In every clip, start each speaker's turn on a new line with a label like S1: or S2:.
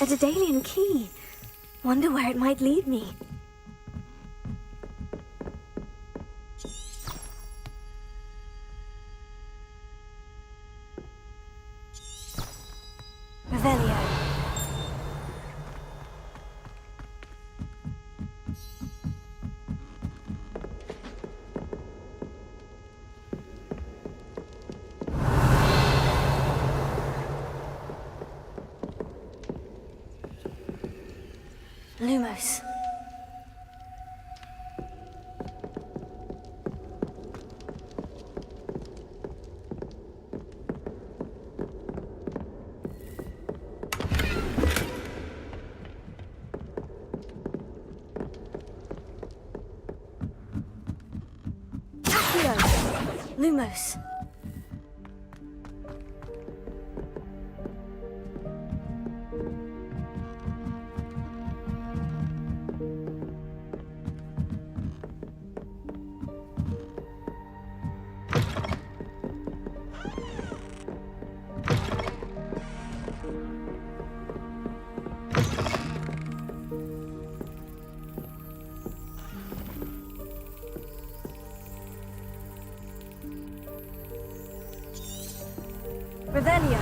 S1: A Daedalian key. Wonder where it might lead me. Revelio. Lumos. Accio. Lumos. Revelio.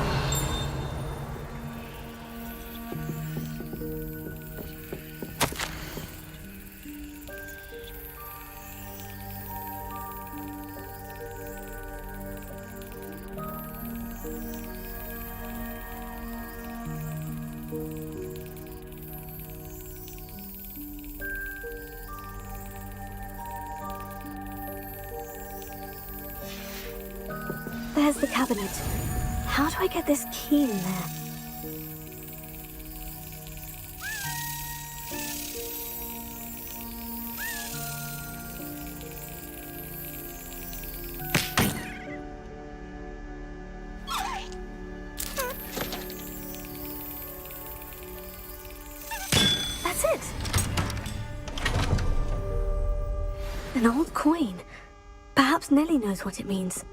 S1: There's the cabinet. How do I get this key in there? That's it! An old coin. Perhaps Nellie knows what it means.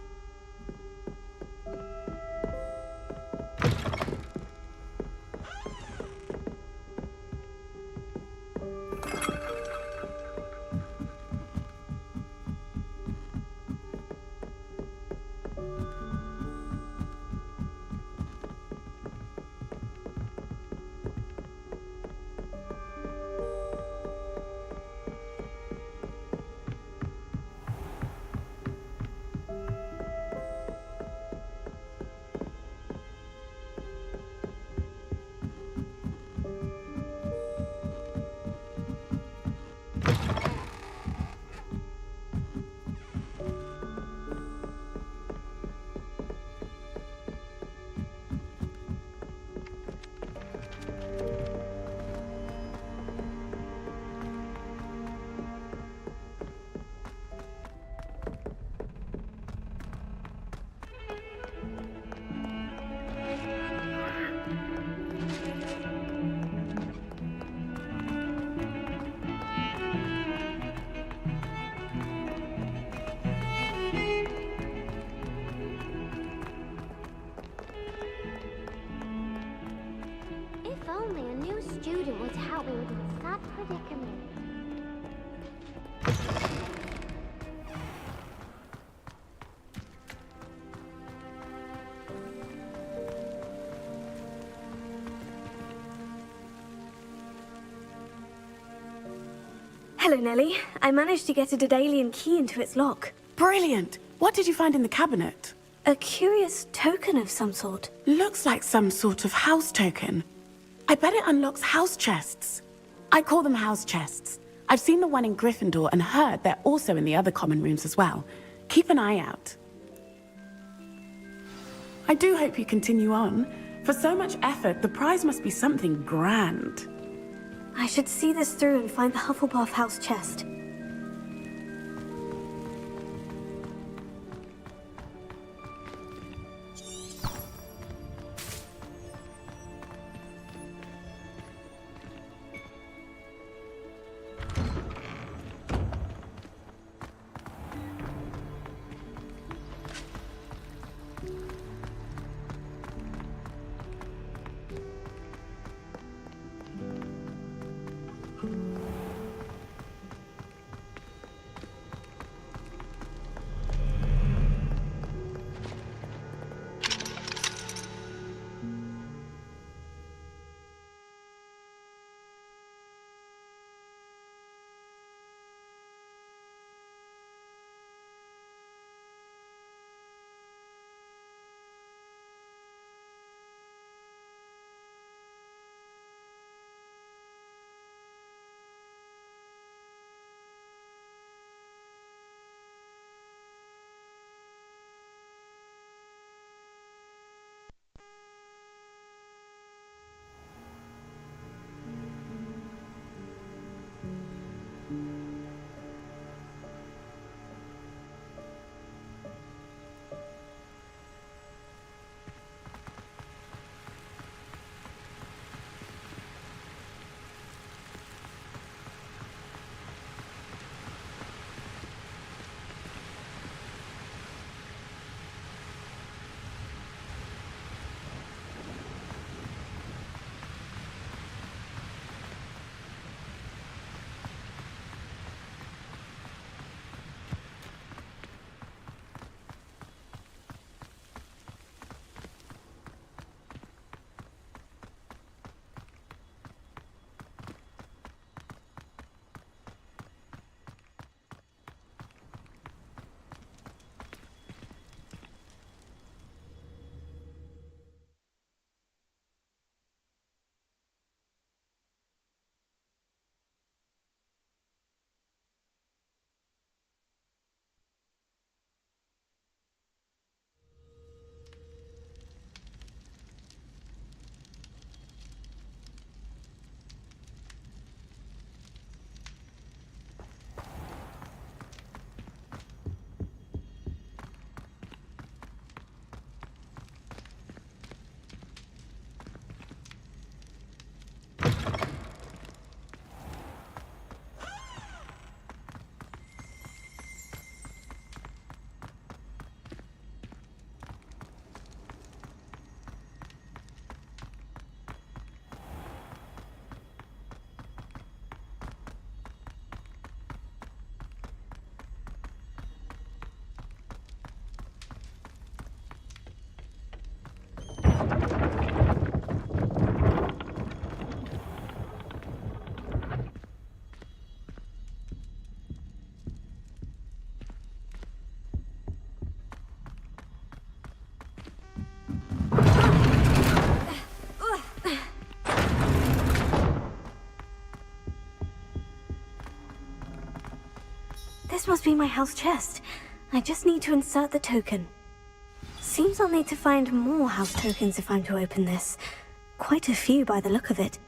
S2: If only a new student would help me with my sad predicament.
S1: Hello, Nellie. I managed to get a Daedalian key into its lock.
S3: Brilliant! What did you find in the cabinet?
S1: A curious token of some sort.
S3: Looks like some sort of house token. I bet it unlocks house chests. I call them house chests. I've seen the one in Gryffindor and heard they're also in the other common rooms as well. Keep an eye out. I do hope you continue on. For so much effort, the prize must be something grand.
S1: I should see this through and find the Hufflepuff house chest. must be my house chest. I just need to insert the token. Seems I'll need to find more house tokens if I'm to open this. Quite a few by the look of it.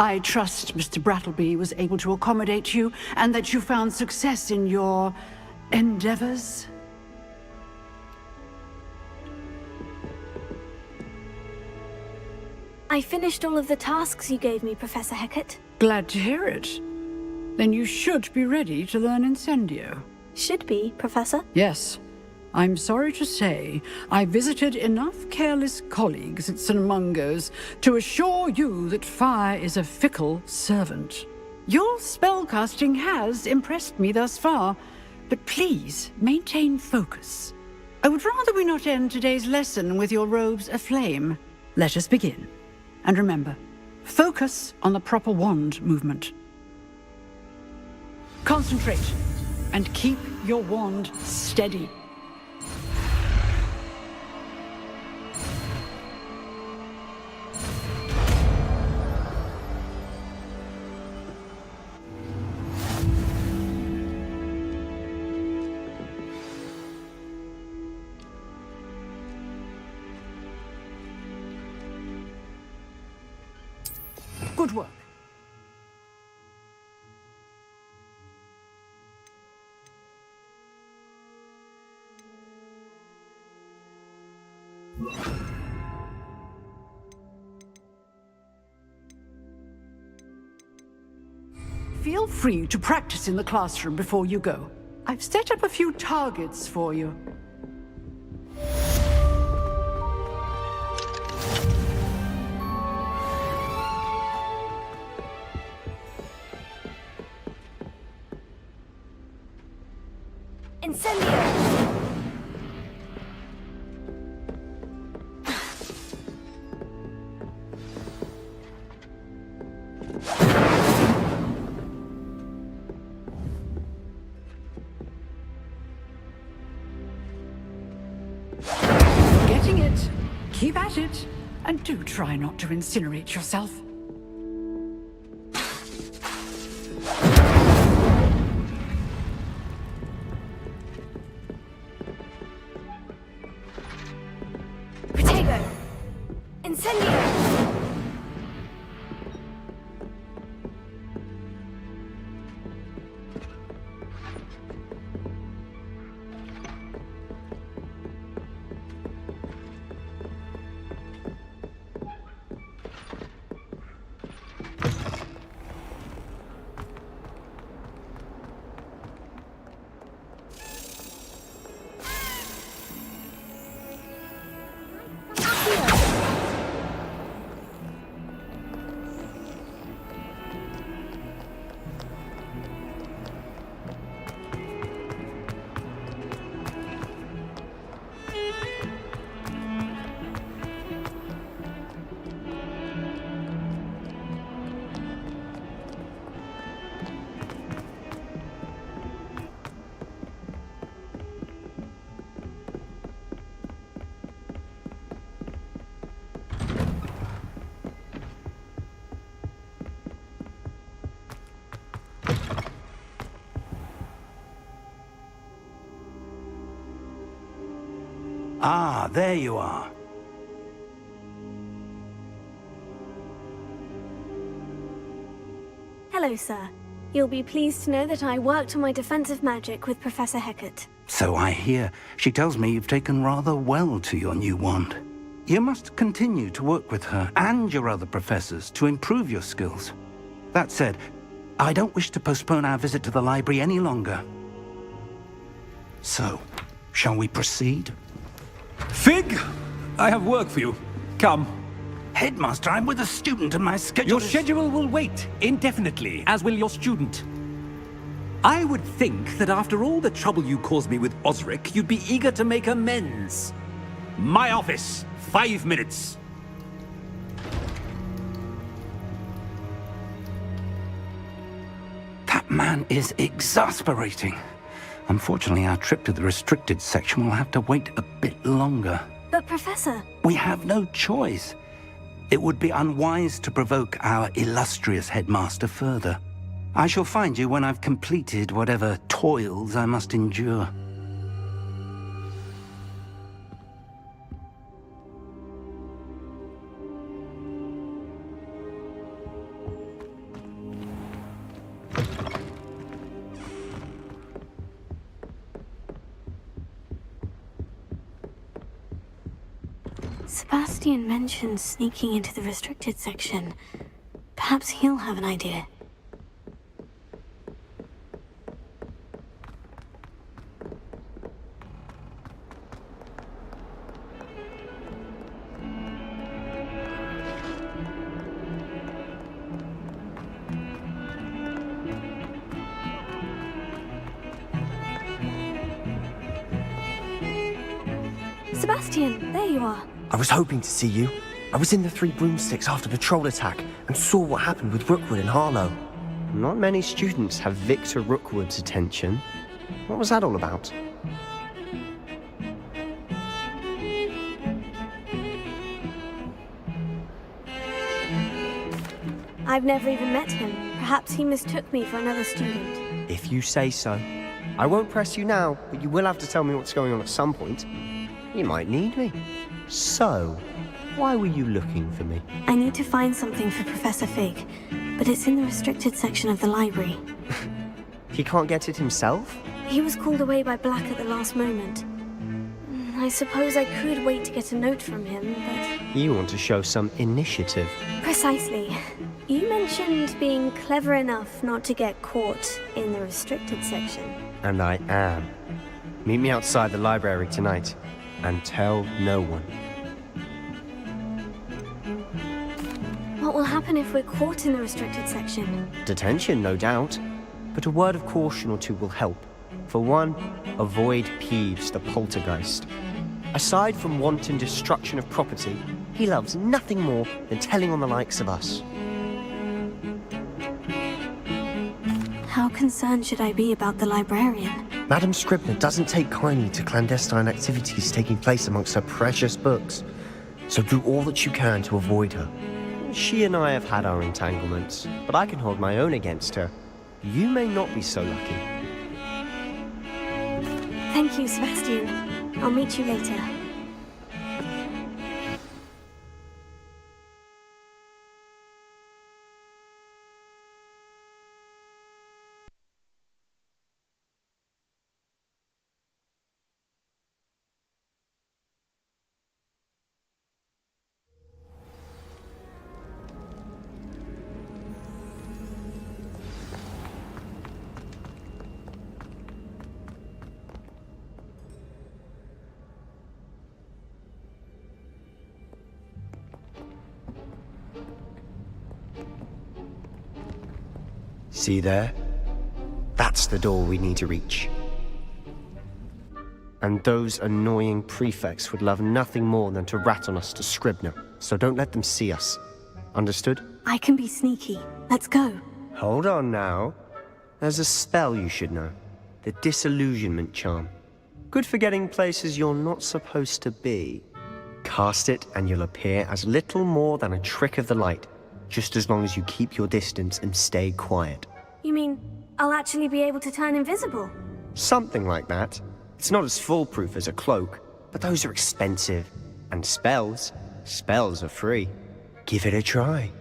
S4: I trust Mr. Brattleby was able to accommodate you, and that you found success in your endeavors.
S1: I finished all of the tasks you gave me, Professor Hecat.
S4: Glad to hear it. Then you should be ready to learn Incendio.
S1: Should be, Professor.
S4: Yes. I'm sorry to say, I visited enough careless colleagues at St. Mungo's to assure you that fire is a fickle servant. Your spellcasting has impressed me thus far, but please maintain focus. I would rather we not end today's lesson with your robes aflame. Let us begin. And remember, focus on the proper wand movement. Concentrate, and keep your wand steady. Good work. Feel free to practice in the classroom before you go. I've set up a few targets for you.
S1: Incendio!
S4: at it, and do try not to incinerate yourself.
S1: Protego! Incendio!
S5: Ah, there you are.
S1: Hello, sir. You'll be pleased to know that I worked on my defensive magic with Professor Hecat.
S5: So I hear. She tells me you've taken rather well to your new wand. You must continue to work with her and your other professors to improve your skills. That said, I don't wish to postpone our visit to the library any longer. So, shall we proceed?
S6: Fig! I have work for you. Come.
S5: Headmaster, I'm with a student and my schedule
S6: Your
S5: is...
S6: schedule will wait indefinitely, as will your student. I would think that after all the trouble you caused me with Osric, you'd be eager to make amends. My office, 5 minutes.
S5: That man is exasperating. Unfortunately, our trip to the restricted section will have to wait a bit longer.
S1: But, Professor...
S5: We have no choice. It would be unwise to provoke our illustrious headmaster further. I shall find you when I've completed whatever toils I must endure.
S1: Sebastian mentioned sneaking into the restricted section. Perhaps he'll have an idea. Sebastian, there you are.
S7: I was hoping to see you. I was in the Three Broomsticks after the troll attack and saw what happened with Rookwood and Harlow.
S8: Not many students have Victor Rookwood's attention. What was that all about?
S1: I've never even met him. Perhaps he mistook me for another student.
S8: If you say so. I won't press you now, but you will have to tell me what's going on at some point. You might need me. So, why were you looking for me?
S1: I need to find something for Professor Fig, but it's in the restricted section of the library.
S8: He can't get it himself?
S1: He was called away by Black at the last moment. I suppose I could wait to get a note from him, but...
S8: You want to show some initiative.
S1: Precisely. You mentioned being clever enough not to get caught in the restricted section.
S8: And I am. Meet me outside the library tonight, and tell no one.
S1: What will happen if we're caught in the restricted section?
S8: Detention, no doubt. But a word of caution or two will help. For one, avoid Peeves, the poltergeist. Aside from wanton destruction of property, he loves nothing more than telling on the likes of us.
S1: How concerned should I be about the librarian?
S7: Madam Scribner doesn't take kindly to clandestine activities taking place amongst her precious books.
S8: So do all that you can to avoid her. She and I have had our entanglements, but I can hold my own against her. You may not be so lucky.
S1: Thank you, Sebastian. I'll meet you later.
S8: See there? That's the door we need to reach. And those annoying prefects would love nothing more than to rat on us to Scribner, so don't let them see us. Understood?
S1: I can be sneaky. Let's go.
S8: Hold on now. There's a spell you should know. The Disillusionment Charm. Good for getting places you're not supposed to be. Cast it and you'll appear as little more than a trick of the light, just as long as you keep your distance and stay quiet.
S1: You mean I'll actually be able to turn invisible?
S8: Something like that. It's not as foolproof as a cloak, but those are expensive. And spells are free. Give it a try.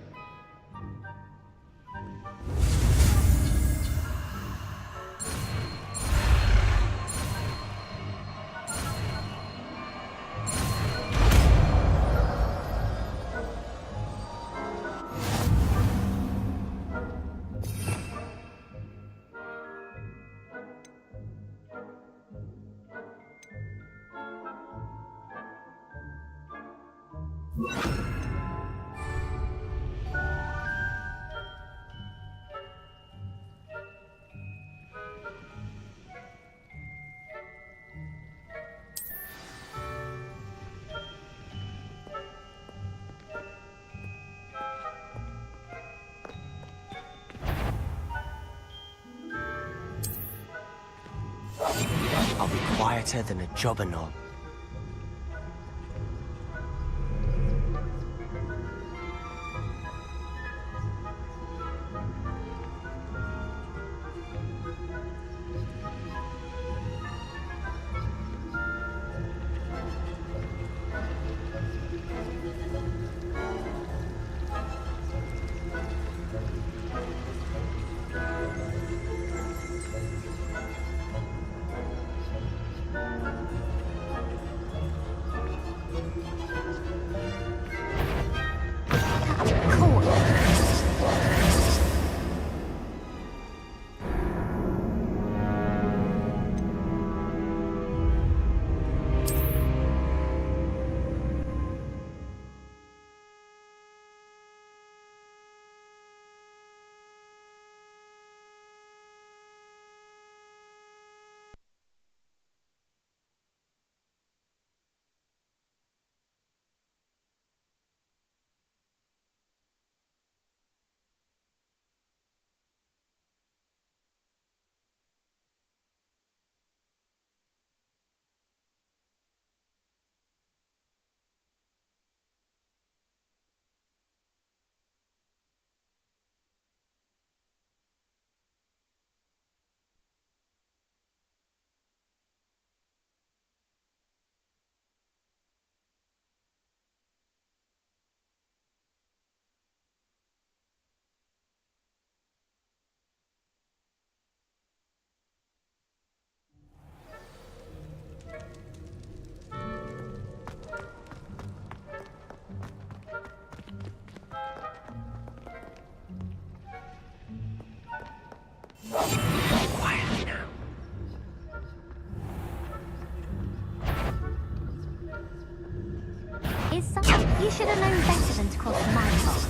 S8: I'll be quieter than a jobberknoll. Quietly now.
S2: Is something you should have known better than to cross my path.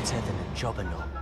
S8: better than a jobberknoll.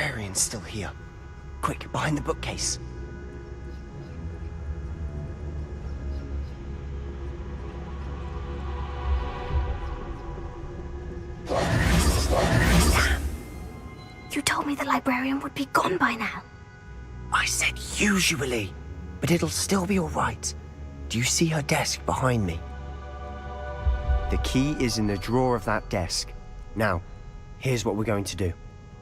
S8: librarian's still here. Quick, behind the bookcase.
S1: You told me the librarian would be gone by now.
S8: I said usually, but it'll still be all right. Do you see her desk behind me? The key is in the drawer of that desk. Now, here's what we're going to do.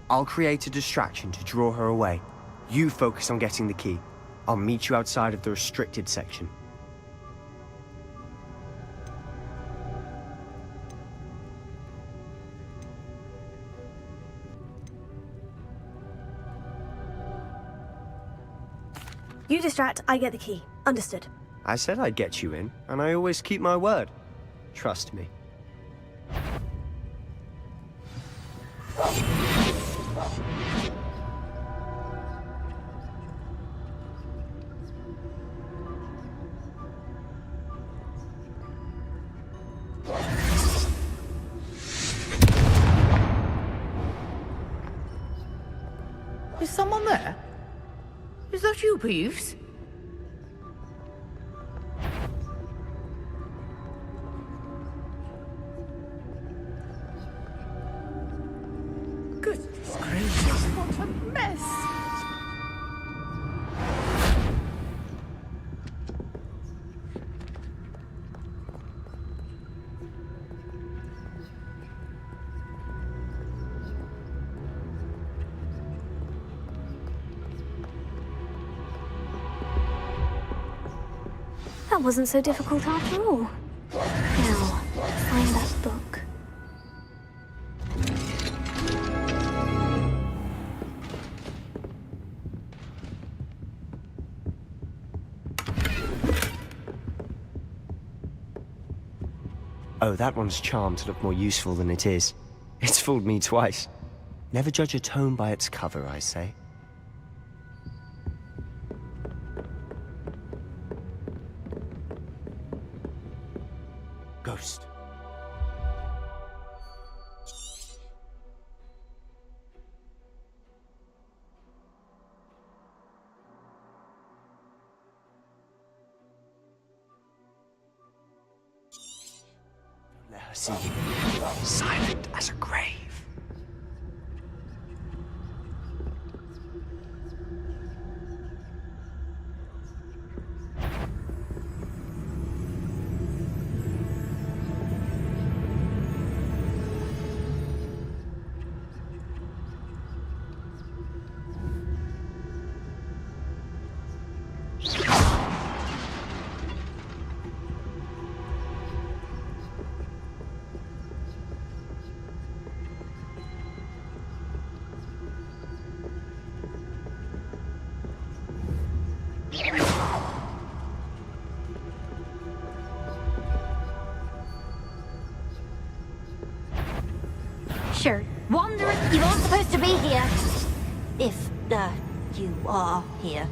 S8: I'll create a distraction to draw her away. You focus on getting the key. I'll meet you outside of the restricted section.
S1: You distract, I get the key. Understood.
S8: I said I'd get you in, and I always keep my word. Trust me.
S9: Is someone there? Is that you, Peeves? Goodness gracious, what a mess!
S1: That wasn't so difficult after all. Now, find that book.
S8: Oh, that one's charmed to look more useful than it is. It's fooled me twice. Never judge a tome by its cover, I say. Ghost. Don't let her see you. Silent as a grave.
S2: Sure. Wandering, you aren't supposed to be here. If, you are here.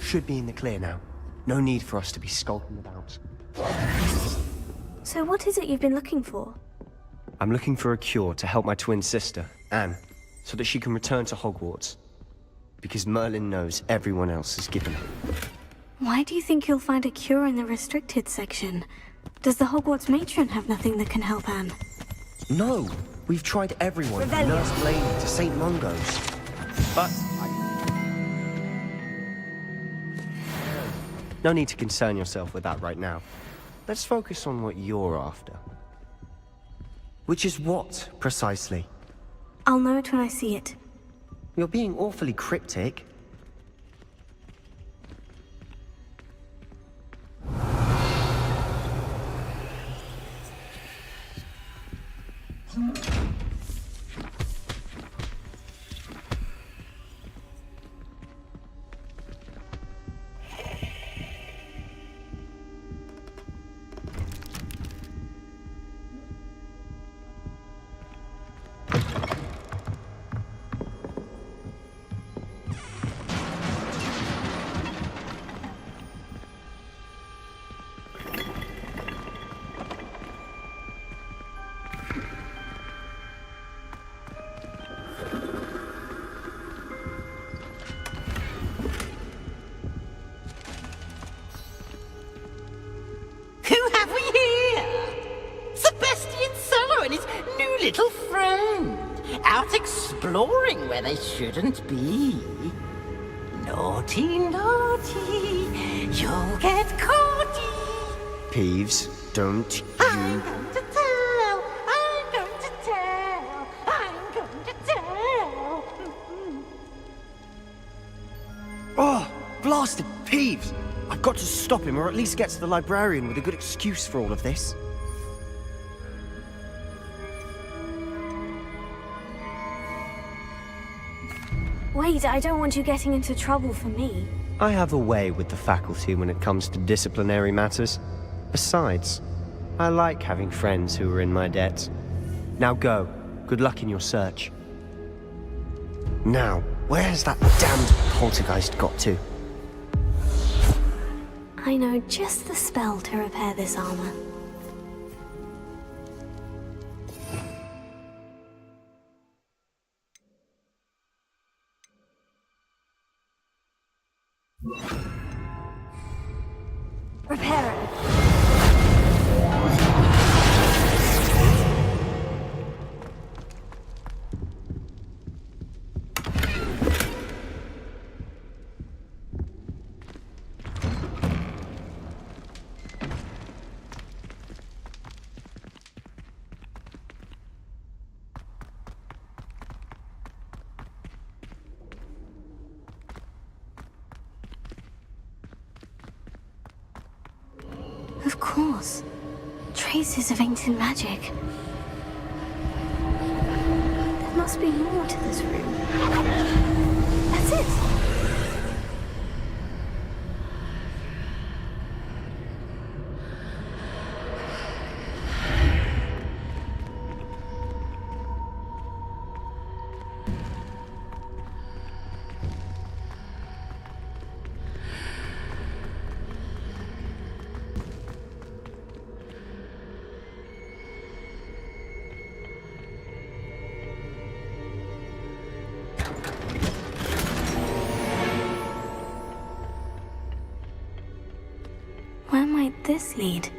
S2: Should be in the clear now. No need for us to be skulking about.
S1: So what is it you've been looking for?
S8: I'm looking for a cure to help my twin sister, Anne, so that she can return to Hogwarts. Because Merlin knows everyone else is given up.
S1: Why do you think you'll find a cure in the restricted section? Does the Hogwarts matron have nothing that can help Anne?
S8: No! We've tried everyone from Nurse Blaney to St. Mungo's. But no need to concern yourself with that right now. Let's focus on what you're after. Which is what, precisely?
S1: I'll know it when I see it.
S8: You're being awfully cryptic.
S9: Who have we here? Sebastian Solo and his new little friend. Out exploring where they shouldn't be. Naughty, naughty. You'll get caughty.
S8: Peeves, don't
S9: I'm
S8: you...
S9: going to tell. I'm going to tell. I'm going to tell.
S8: Oh, blasted Peeves! I've got to stop him, or at least get to the librarian with a good excuse for all of this.
S1: Wait, I don't want you getting into trouble for me.
S8: I have a way with the faculty when it comes to disciplinary matters. Besides, I like having friends who are in my debt. Now go. Good luck in your search. Now, where's that damned poltergeist got to?
S1: I know just the spell to repair this armor. Repair it. Of course. Traces of ancient magic. There must be more to this room. That's it! Where might this lead?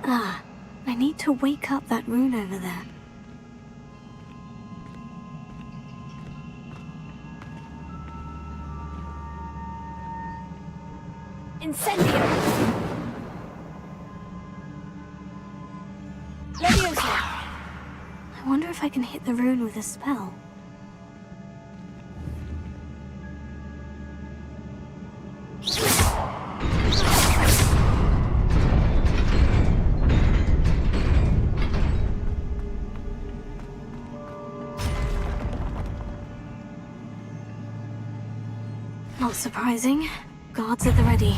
S1: Ah, I need to wake up that rune over there. Incendio! Leviosa! I wonder if I can hit the rune with a spell. Not surprising. Guards at the ready.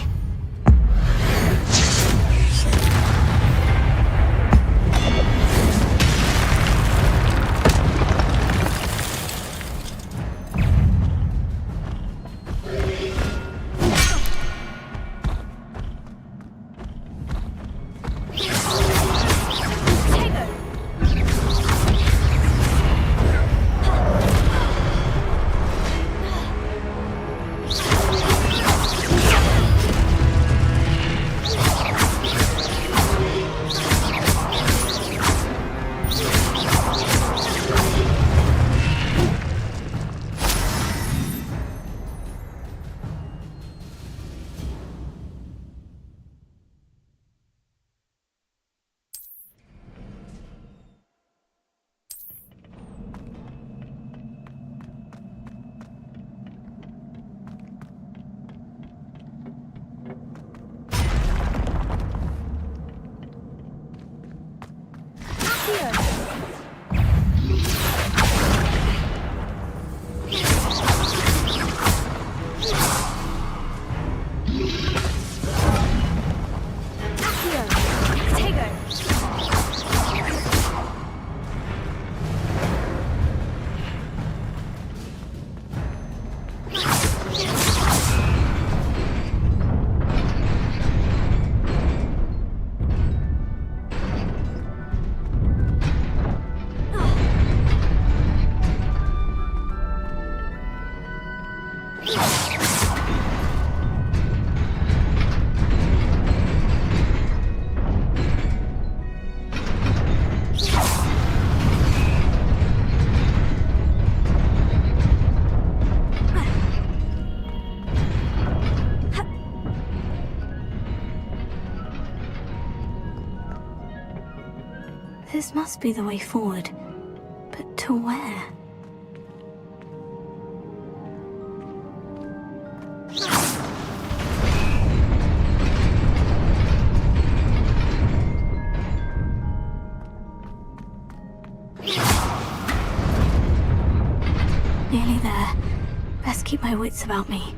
S1: This must be the way forward. But to where? Nearly there. Best keep my wits about me.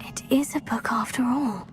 S1: It is a book after all.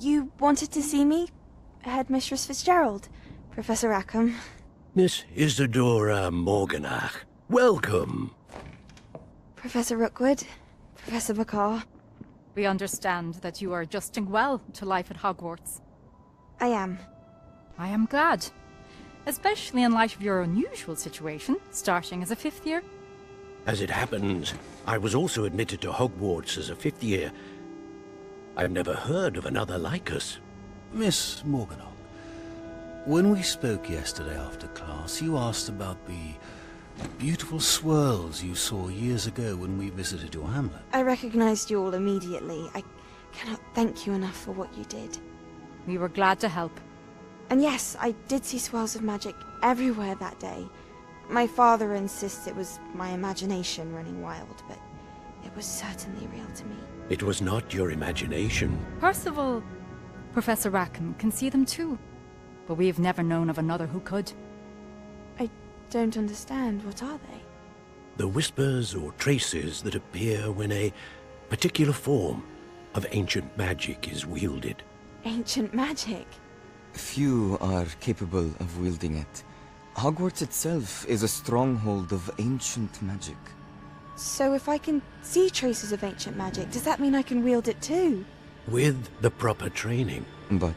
S10: You wanted to see me? Headmistress Fitzgerald, Professor Rackham.
S11: Miss Isadora Morganach, welcome.
S10: Professor Rookwood, Professor McCaw.
S12: We understand that you are adjusting well to life at Hogwarts.
S10: I am.
S12: I am glad. Especially in light of your unusual situation, starting as a 5th year.
S11: As it happens, I was also admitted to Hogwarts as a 5th year. I've never heard of another like us.
S13: Miss Morganach, when we spoke yesterday after class, you asked about the beautiful swirls you saw years ago when we visited your hamlet.
S10: I recognized you all immediately. I cannot thank you enough for what you did.
S12: We were glad to help.
S10: And yes, I did see swirls of magic everywhere that day. My father insists it was my imagination running wild, but it was certainly real to me.
S11: It was not your imagination.
S12: Percival, Professor Rackham can see them too. But we've never known of another who could.
S10: I don't understand. What are they?
S11: The whispers or traces that appear when a particular form of ancient magic is wielded.
S10: Ancient magic?
S14: Few are capable of wielding it. Hogwarts itself is a stronghold of ancient magic.
S10: So if I can see traces of ancient magic, does that mean I can wield it too?
S11: With the proper training.
S14: But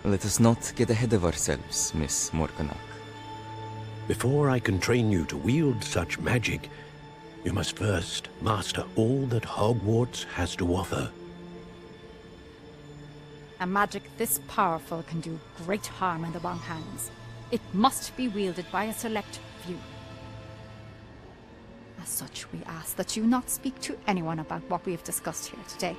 S14: let us not get ahead of ourselves, Miss Morganach.
S11: Before I can train you to wield such magic, you must first master all that Hogwarts has to offer.
S12: A magic this powerful can do great harm in the wrong hands. It must be wielded by a select few. As such, we ask that you not speak to anyone about what we have discussed here today.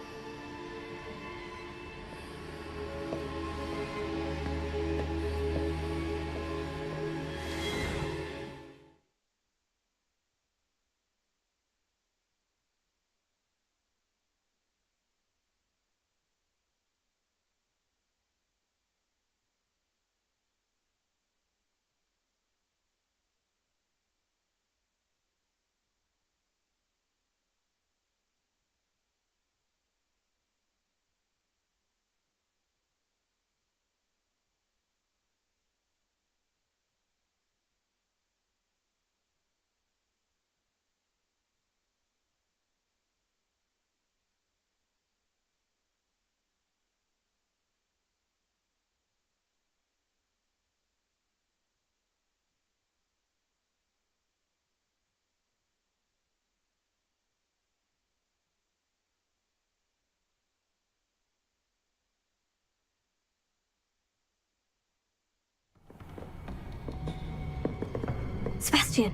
S1: Sebastian.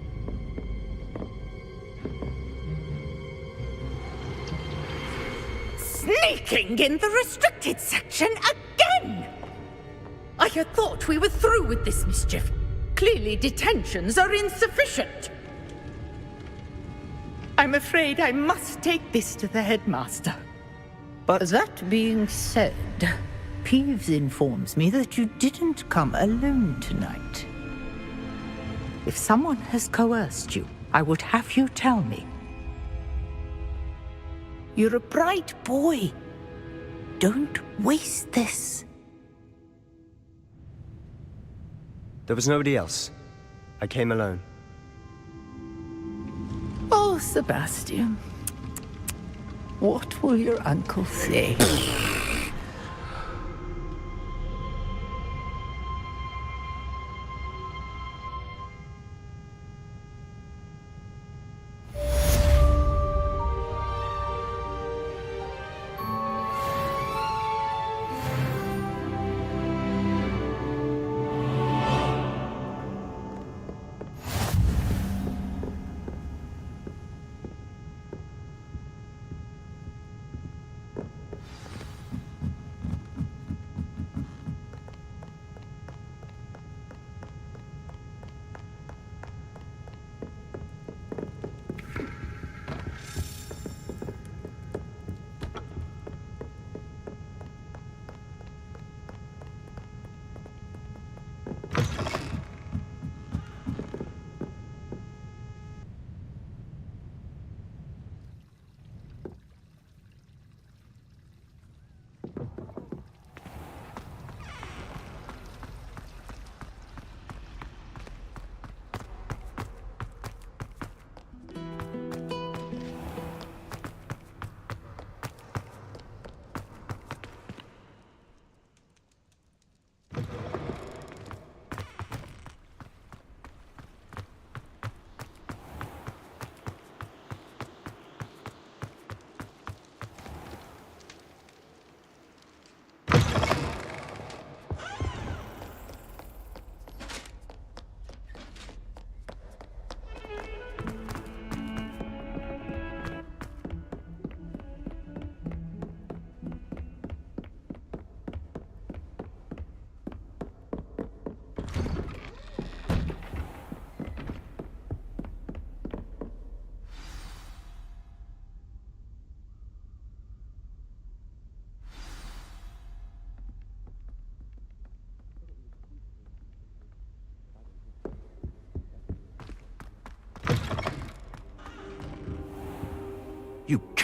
S9: Sneaking in the restricted section again! I had thought we were through with this mischief. Clearly detentions are insufficient. I'm afraid I must take this to the headmaster.
S15: But that being said, Peeves informs me that you didn't come alone tonight. If someone has coerced you, I would have you tell me. You're a bright boy. Don't waste this.
S8: There was nobody else. I came alone.
S15: Oh, Sebastian. What will your uncle say?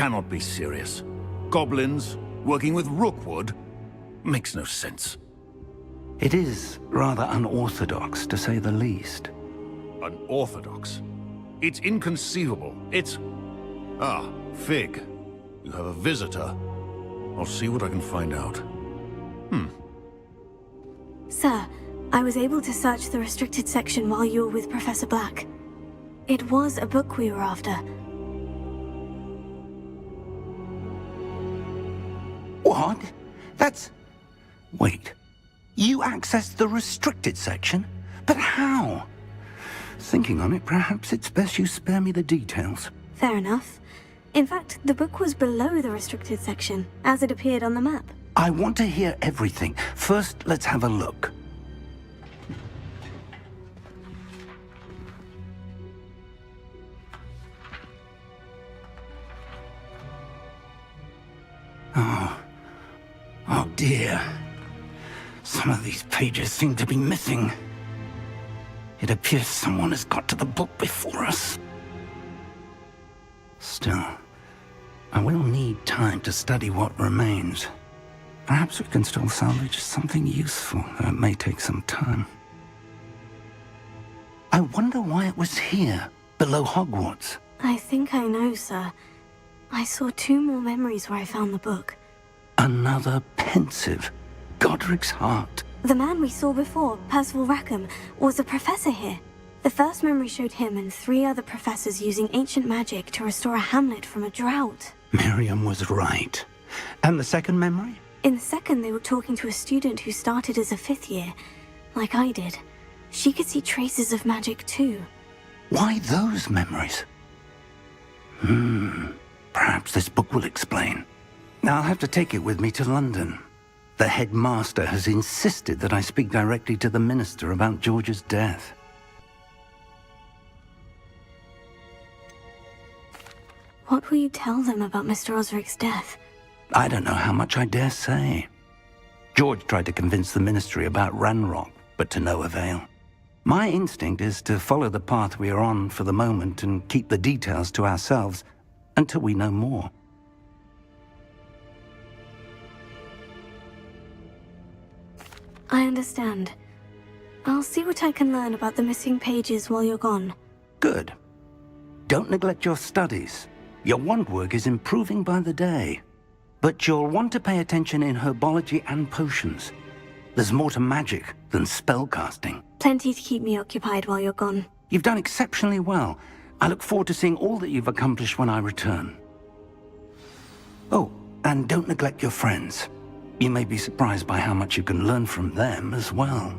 S13: cannot be serious. Goblins working with Rookwood makes no sense.
S5: It is rather unorthodox, to say the least.
S13: Unorthodox? It's inconceivable. It's... Ah, Fig. You have a visitor. I'll see what I can find out.
S1: Sir, I was able to search the restricted section while you were with Professor Black. It was a book we were after.
S5: What? That's... Wait. You accessed the restricted section? But how? Thinking on it, perhaps it's best you spare me the details.
S1: Fair enough. In fact, the book was below the restricted section, as it appeared on the map.
S5: I want to hear everything. First, let's have a look. Oh dear. Some of these pages seem to be missing. It appears someone has got to the book before us. Still, I will need time to study what remains. Perhaps we can still salvage something useful, though it may take some time. I wonder why it was here, below Hogwarts.
S1: I think I know, sir. I saw 2 more memories where I found the book.
S5: Another pensive. Godric's heart.
S1: The man we saw before, Percival Rackham, was a professor here. The first memory showed him and 3 other professors using ancient magic to restore a hamlet from a drought.
S5: Miriam was right. And the second memory?
S1: In the second, they were talking to a student who started as a 5th year, like I did. She could see traces of magic too.
S5: Why those memories? Perhaps this book will explain. I'll have to take it with me to London. The headmaster has insisted that I speak directly to the minister about George's death.
S1: What will you tell them about Mr. Osric's death?
S5: I don't know how much I dare say. George tried to convince the ministry about Ranrock, but to no avail. My instinct is to follow the path we are on for the moment and keep the details to ourselves until we know more.
S1: I understand. I'll see what I can learn about the missing pages while you're gone.
S5: Good. Don't neglect your studies. Your wand work is improving by the day. But you'll want to pay attention in herbology and potions. There's more to magic than spellcasting.
S1: Plenty to keep me occupied while you're gone.
S5: You've done exceptionally well. I look forward to seeing all that you've accomplished when I return. Oh, and don't neglect your friends. You may be surprised by how much you can learn from them as well.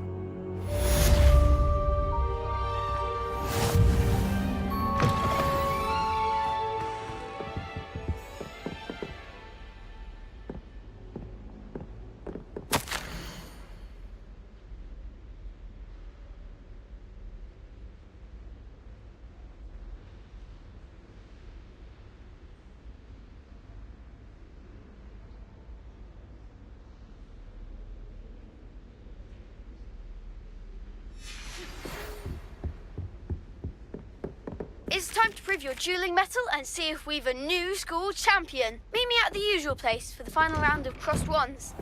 S16: It's time to prove your dueling mettle and see if we've a new school champion. Meet me at the usual place for the final round of crossed wands.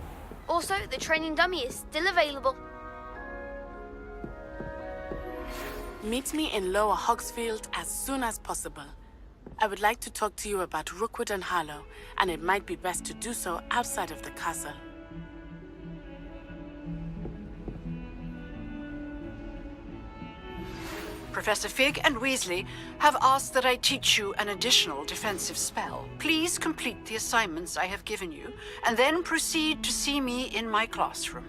S16: Also, the training dummy is still available.
S3: Meet me in Lower Hogsfield as soon as possible. I would like to talk to you about Rookwood and Harlow, and it might be best to do so outside of the castle.
S4: Professor Fig and Weasley have asked that I teach you an additional defensive spell. Please complete the assignments I have given you, and then proceed to see me in my classroom.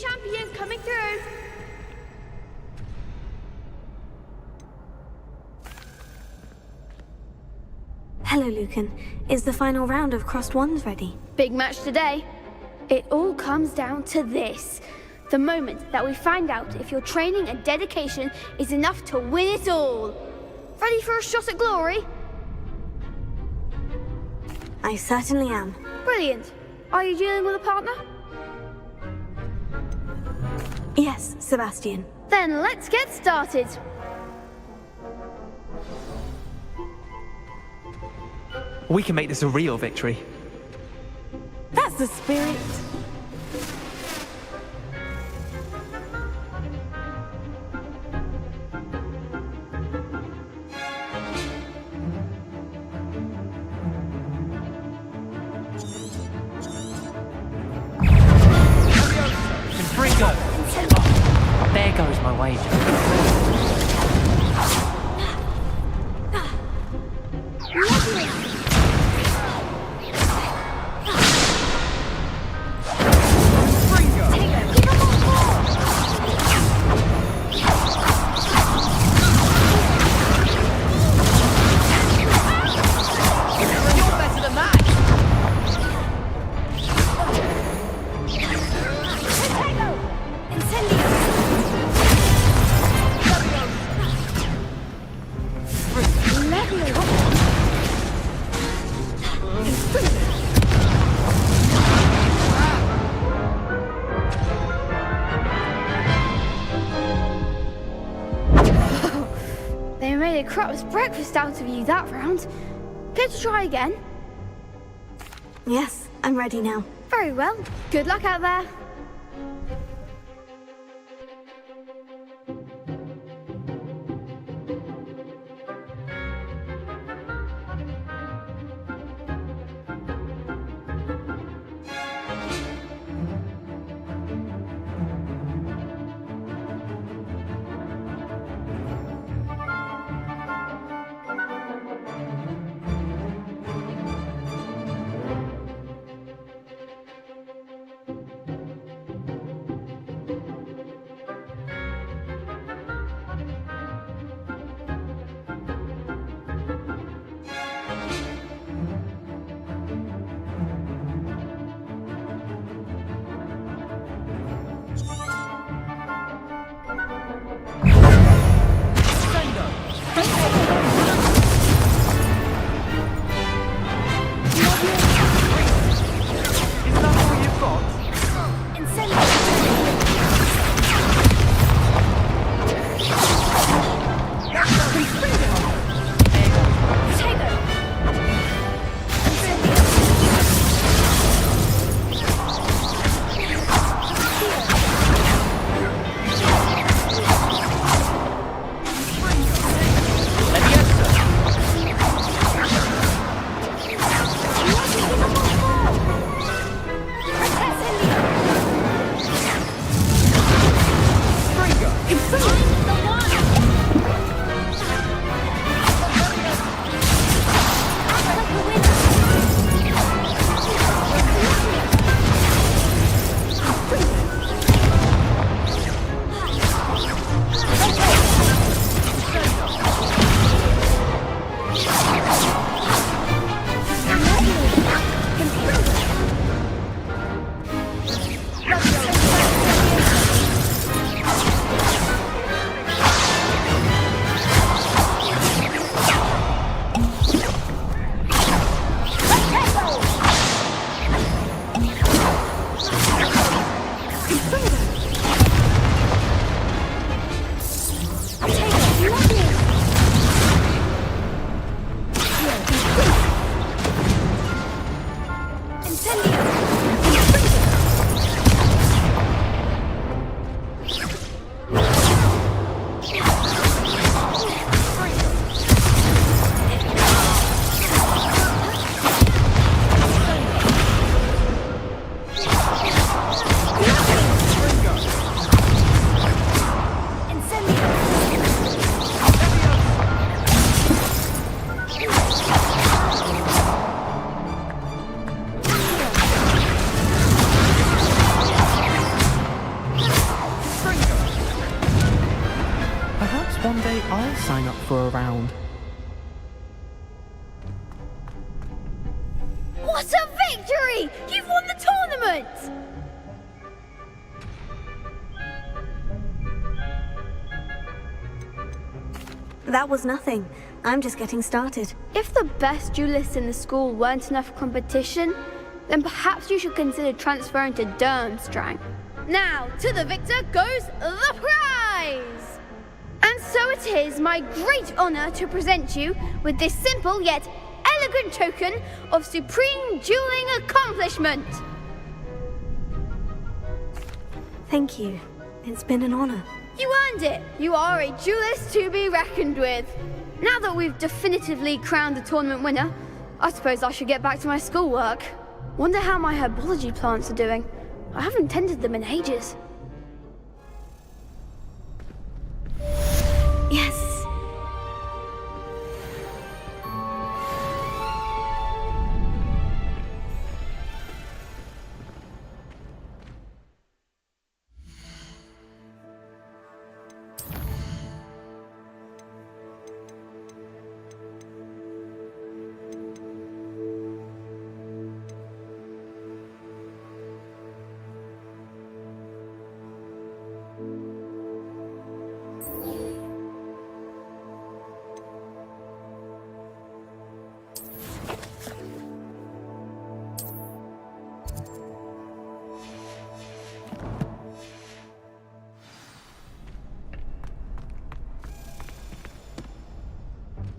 S16: champion coming through.
S1: Hello, Lucan. Is the final round of Crossed Wands ready?
S16: Big match today. It all comes down to this. The moment that we find out if your training and dedication is enough to win it all. Ready for a shot at glory?
S1: I certainly am.
S16: Brilliant. Are you dealing with a partner?
S1: Yes, Sebastian.
S16: Then let's get started.
S8: We can make this a real victory.
S3: That's the spirit.
S8: There goes my wager.
S16: They made a crap's breakfast out of you that round. Care to try again?
S1: Yes, I'm ready now.
S16: Very well. Good luck out there.
S17: someday I'll sign up for a round.
S16: What a victory! You've won the tournament!
S1: That was nothing. I'm just getting started.
S16: If the best duelists in the school weren't enough competition, then perhaps you should consider transferring to Durmstrang. Now, to the victor goes the prize! And so it is my great honor to present you with this simple yet elegant token of supreme dueling accomplishment.
S1: Thank you. It's been an honor.
S16: You earned it. You are a duelist to be reckoned with. Now that we've definitively crowned the tournament winner, I suppose I should get back to my schoolwork. Wonder how my herbology plants are doing. I haven't tended them in ages.
S1: Yes.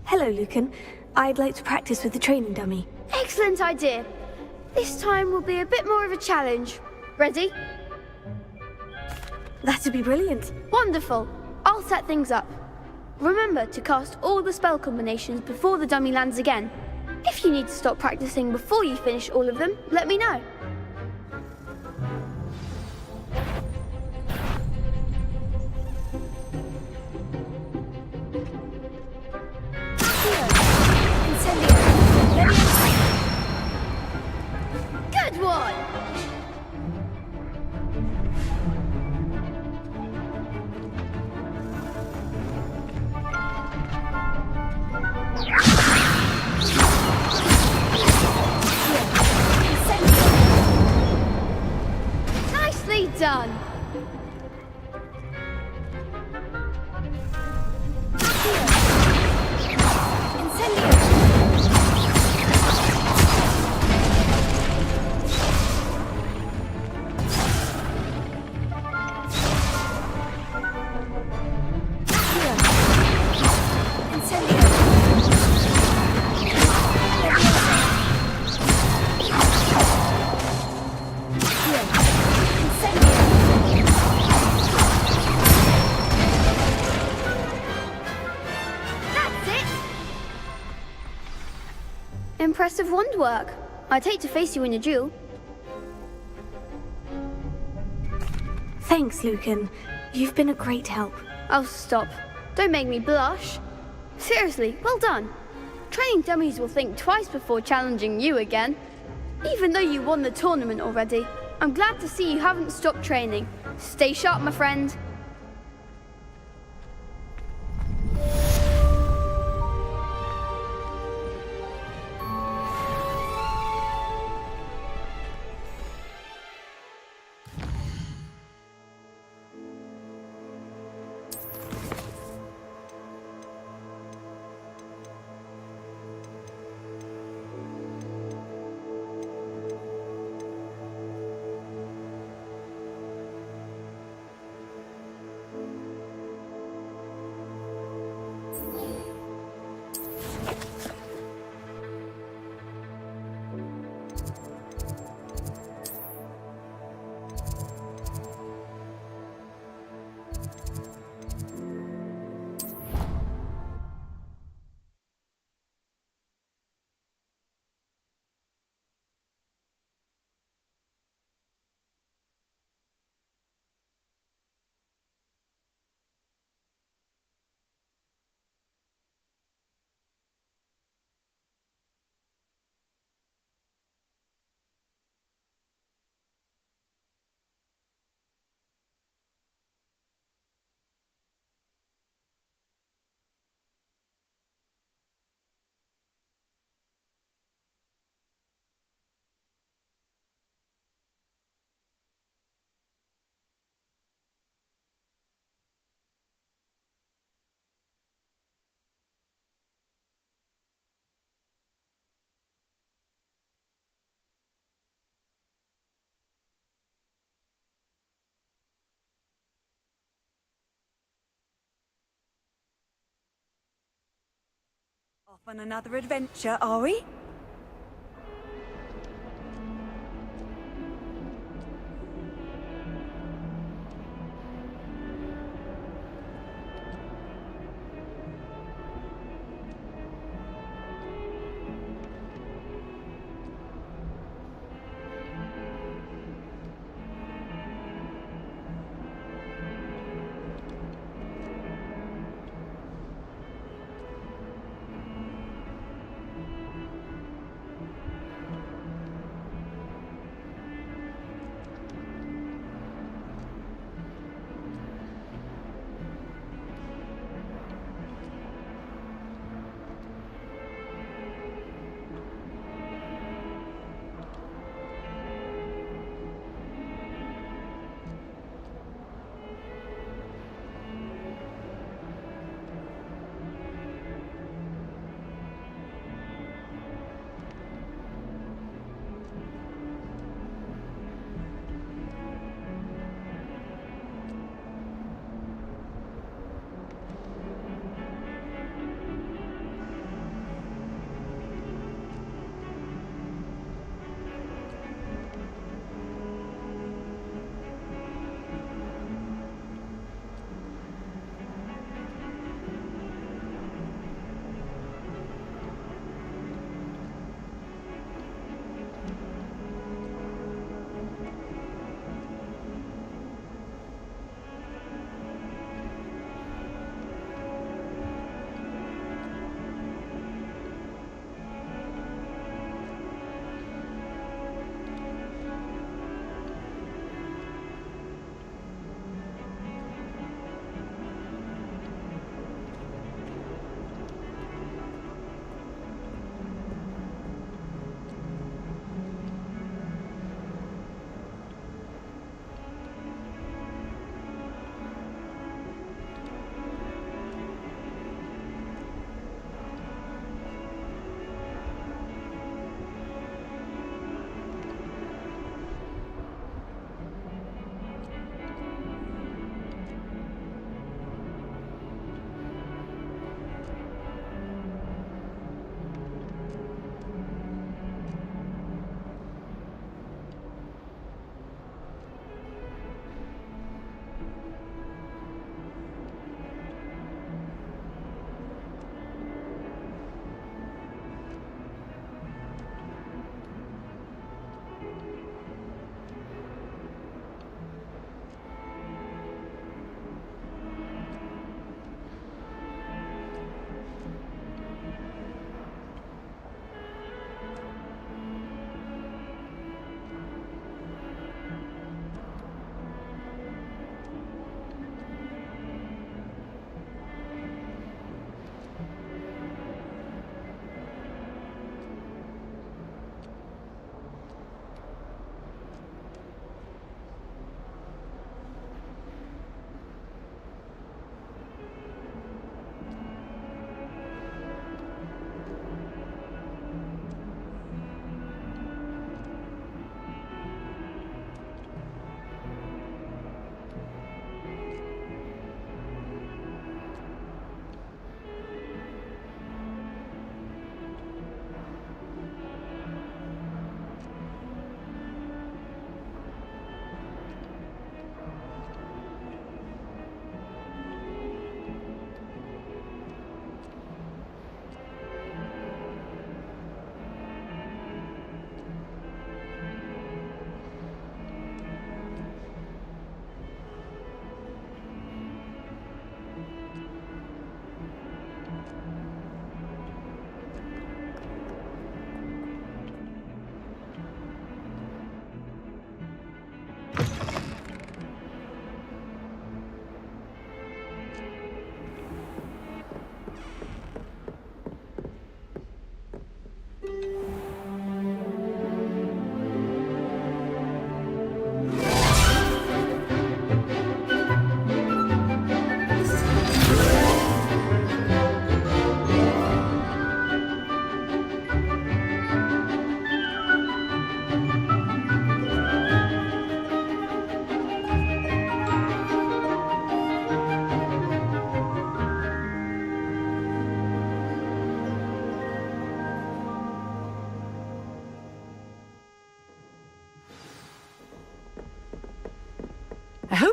S1: Hello, Lucan. I'd like to practice with the training dummy.
S16: Excellent idea. This time will be a bit more of a challenge. Ready?
S1: That'd be brilliant.
S16: Wonderful. I'll set things up. Remember to cast all the spell combinations before the dummy lands again. If you need to stop practicing before you finish all of them, let me know. Good one! Nicely done! Impressive wand work. I'd hate to face you in a duel.
S1: Thanks, Lucan. You've been a great help.
S16: Oh, stop. Don't make me blush. Seriously, well done. Training dummies will think twice before challenging you again. Even though you won the tournament already, I'm glad to see you haven't stopped training. Stay sharp, my friend.
S18: On another adventure, are we?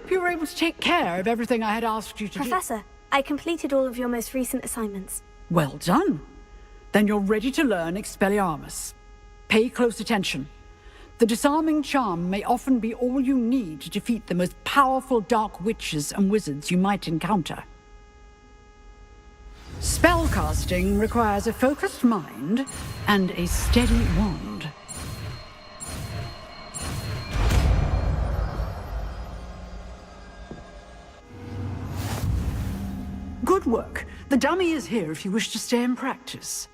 S4: hope you were able to take care of everything I had asked you to do.
S1: Professor, I completed all of your most recent assignments.
S4: Well done. Then you're ready to learn Expelliarmus. Pay close attention. The disarming charm may often be all you need to defeat the most powerful dark witches and wizards you might encounter. Spellcasting requires a focused mind and a steady wand. Good work. The dummy is here if you wish to stay and practice.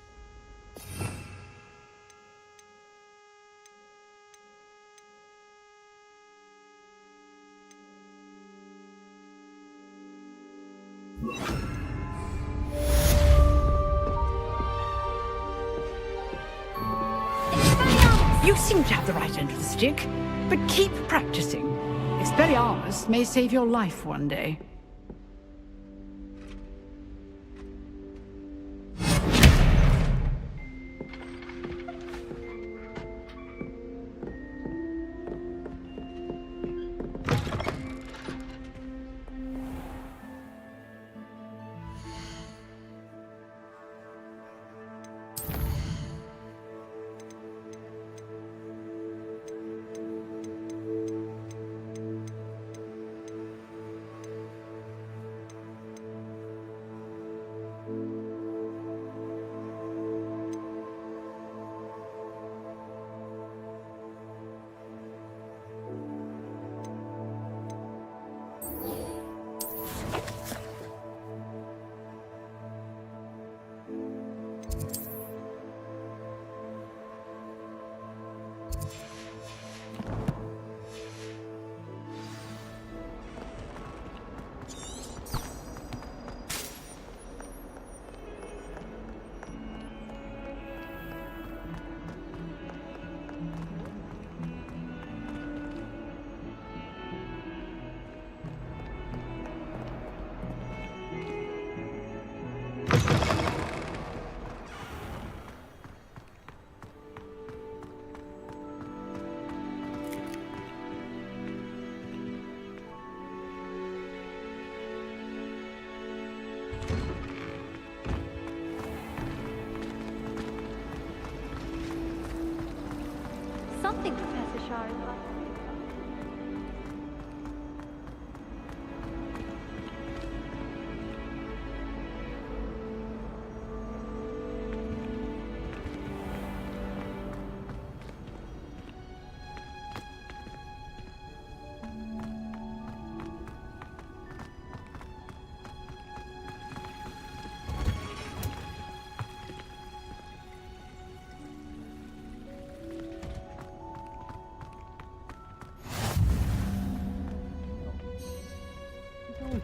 S4: You seem to have the right end of the stick, but keep practicing. Expelliarmus may save your life one day.
S2: Something Professor Shah is like.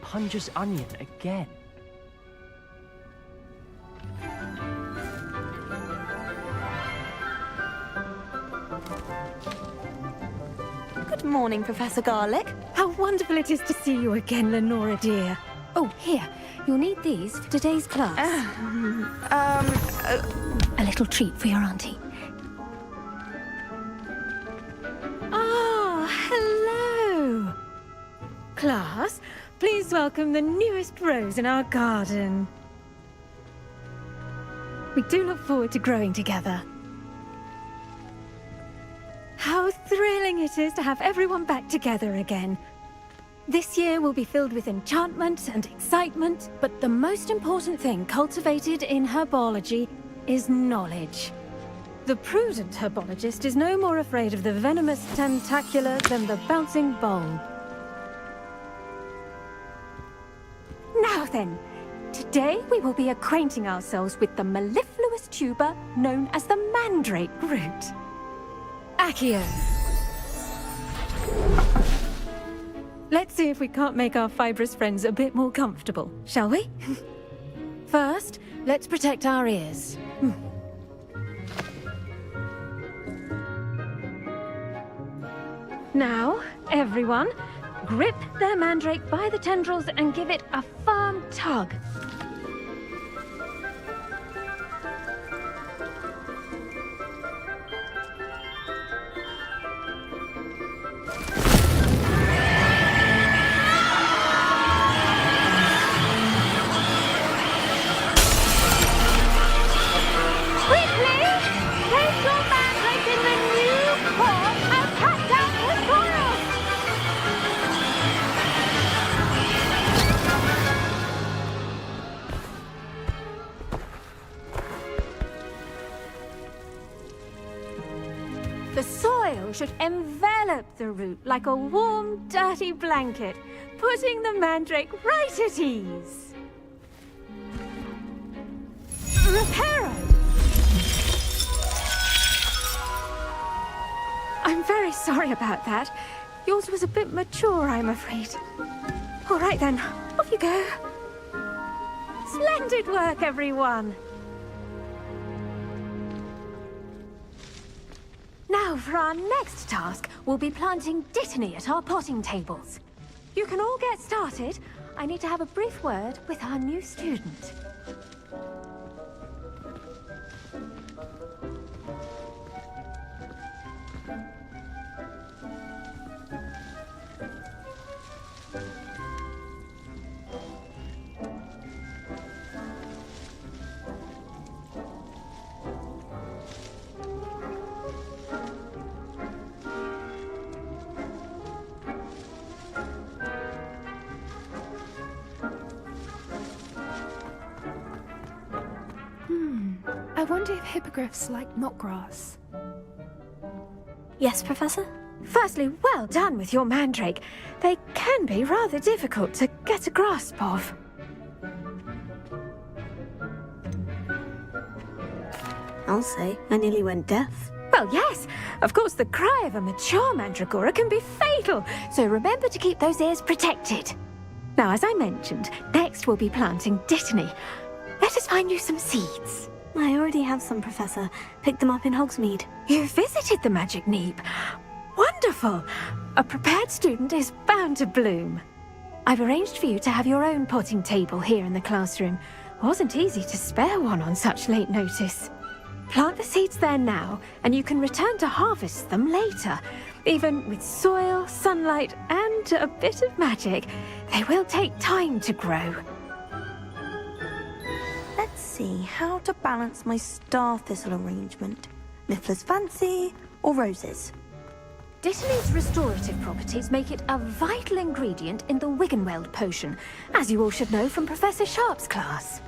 S8: Punja's onion again.
S18: Good morning, Professor Garlic.
S19: How wonderful it is to see you again, Lenora dear. Oh, here. You'll need these for today's class. A little treat for your auntie. Ah, hello. Class, please welcome the newest rose in our garden. We do look forward to growing together. How thrilling it is to have everyone back together again. This year will be filled with enchantment and excitement, but the most important thing cultivated in herbology is knowledge. The prudent herbologist is no more afraid of the venomous tentacula than the bouncing bulb. Now then, today we will be acquainting ourselves with the mellifluous tuber known as the mandrake root. Accio. Let's see if we can't make our fibrous friends a bit more comfortable, shall we? First, let's protect our ears. Now, everyone, grip their mandrake by the tendrils and give it a firm tug. oil should envelop the root like a warm, dirty blanket, putting the mandrake right at ease. Reparo! I'm very sorry about that. Yours was a bit mature, I'm afraid. All right then, off you go. Splendid work, everyone. Now, for our next task, we'll be planting Dittany at our potting tables. You can all get started. I need to have a brief word with our new student.
S18: I wonder if hippogriffs like knotgrass.
S1: Yes, Professor?
S19: Firstly, well done with your mandrake. They can be rather difficult to get a grasp of.
S1: I'll say, I nearly went deaf.
S19: Well, yes. Of course, the cry of a mature mandragora can be fatal, so remember to keep those ears protected. Now, as I mentioned, next we'll be planting Dittany. Let us find you some seeds.
S1: I already have some, Professor. Picked them up in Hogsmeade.
S19: You visited the Magic Neep. Wonderful! A prepared student is bound to bloom. I've arranged for you to have your own potting table here in the classroom. Wasn't easy to spare one on such late notice. Plant the seeds there now, and you can return to harvest them later. Even with soil, sunlight, and a bit of magic, they will take time to grow.
S18: Let's see how to balance my star thistle arrangement. Miffler's Fancy or roses?
S19: Dittany's restorative properties make it a vital ingredient in the Wiggenweld potion, as you all should know from Professor Sharp's class.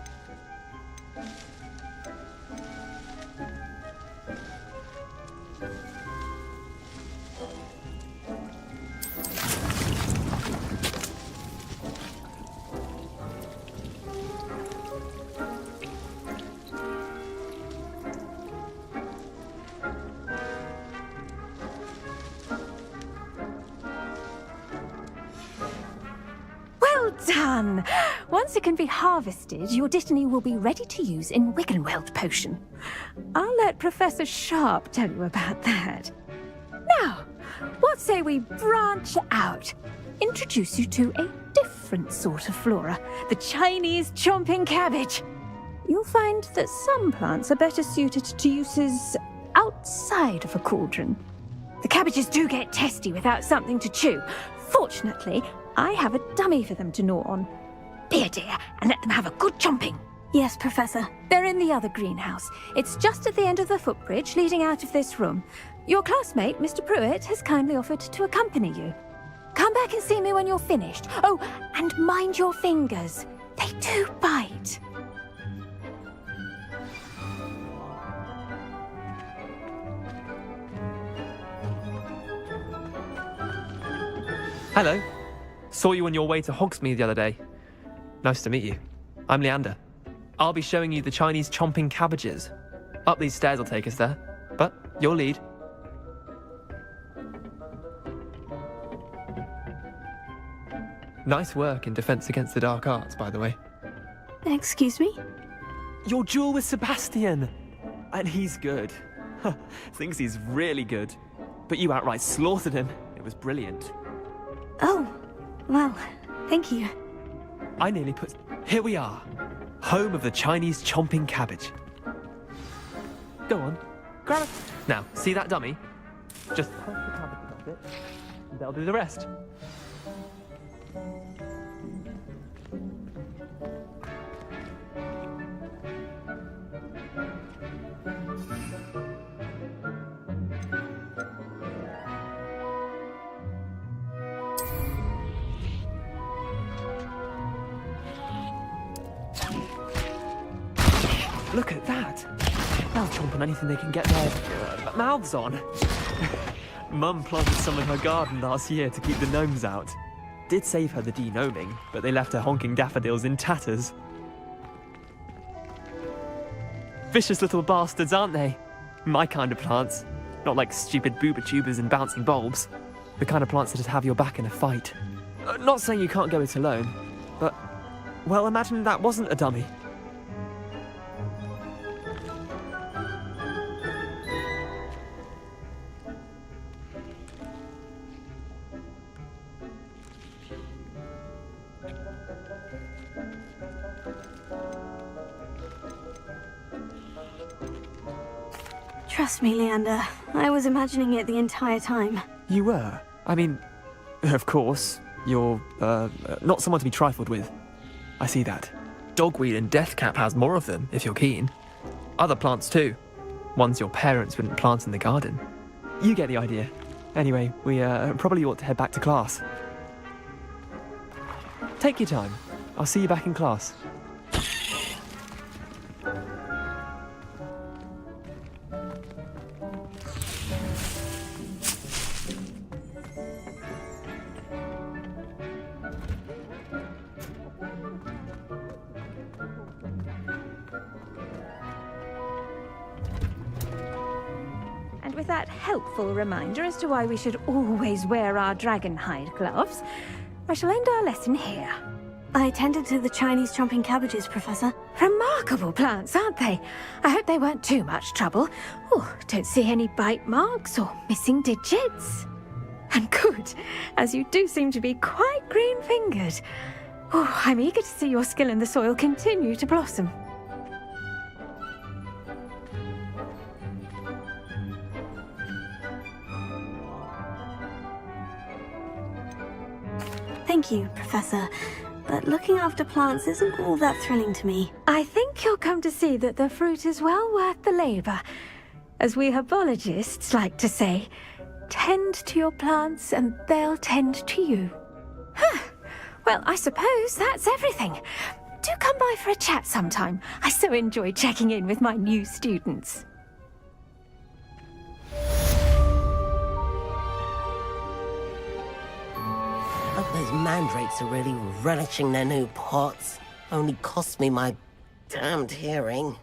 S19: Well done! Once it can be harvested, your Dittany will be ready to use in Wiggenweld potion. I'll let Professor Sharp tell you about that. Now, what say we branch out? Introduce you to a different sort of flora, the Chinese chomping cabbage. You'll find that some plants are better suited to uses outside of a cauldron. The cabbages do get testy without something to chew. Fortunately, I have a dummy for them to gnaw on. Be a dear and let them have a good chomping.
S1: Yes, Professor.
S19: They're in the other greenhouse. It's just at the end of the footbridge leading out of this room. Your classmate, Mr. Pruitt, has kindly offered to accompany you. Come back and see me when you're finished. Oh, and mind your fingers. They do bite.
S20: Hello. Saw you on your way to Hogsmeade the other day. Nice to meet you. I'm Leander. I'll be showing you the Chinese chomping cabbages. Up these stairs will take us there, but you'll lead. Nice work in Defense Against the Dark Arts, by the way.
S1: Excuse me?
S20: Your duel with Sebastian! And he's good. Thinks he's really good. But you outright slaughtered him. It was brilliant.
S1: Oh, well, thank you.
S20: I nearly put... Here we are. Home of the Chinese chomping cabbage. Go on. Grab it. Now, see that dummy? Just help the cabbage a bit, and they'll do the rest. Look at that! They'll chomp on anything they can get their mouths on. Mum planted some in her garden last year to keep the gnomes out. Did save her the de-gnoming, but they left her honking daffodils in tatters. Vicious little bastards, aren't they? My kind of plants. Not like stupid booba tubers and bouncing bulbs. The kind of plants that'd have your back in a fight. Not saying you can't go it alone, but, well, imagine that wasn't a dummy.
S1: Trust me, Leander. I was imagining it the entire time.
S20: You were? I mean, of course, you're, not someone to be trifled with. I see that. Dogweed and deathcap has more of them, if you're keen. Other plants too. Ones your parents wouldn't plant in the garden. You get the idea. Anyway, we, probably ought to head back to class. Take your time. I'll see you back in class.
S19: And with that helpful reminder as to why we should always wear our dragon hide gloves, I shall end our lesson here.
S1: I tended to the Chinese chomping cabbages, Professor.
S19: Remarkable plants, aren't they? I hope they weren't too much trouble. Oh, don't see any bite marks or missing digits. And good, as you do seem to be quite green-fingered. Oh, I'm eager to see your skill in the soil continue to blossom.
S1: Thank you, Professor. But looking after plants isn't all that thrilling to me.
S19: I think you'll come to see that the fruit is well worth the labor. As we herbologists like to say, tend to your plants and they'll tend to you. Huh. Well, I suppose that's everything. Do come by for a chat sometime. I so enjoy checking in with my new students.
S21: Hope those mandrakes are really relishing their new pots. Only cost me my damned hearing.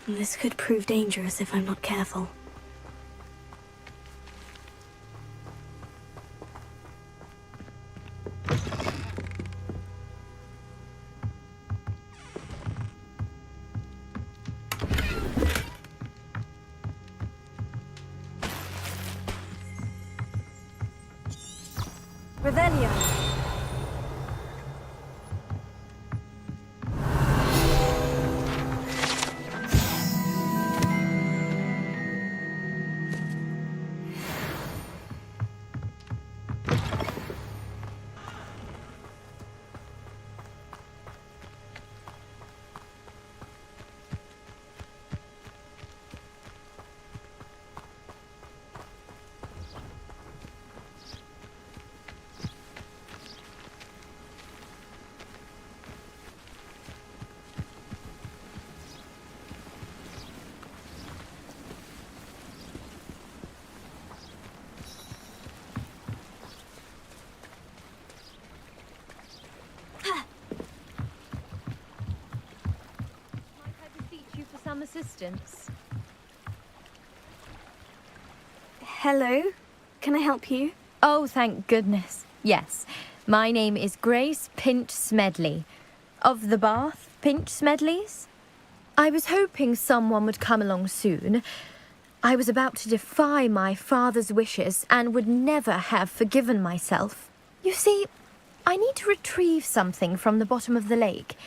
S1: This could prove dangerous if I'm not careful. Revelio.
S6: Some assistance.
S1: Hello? Can I help you?
S6: Oh, thank goodness. Yes. My name is Grace Pinch Smedley. Of the Bath Pinch Smedleys? I was hoping someone would come along soon. I was about to defy my father's wishes and would never have forgiven myself. You see, I need to retrieve something from the bottom of the lake.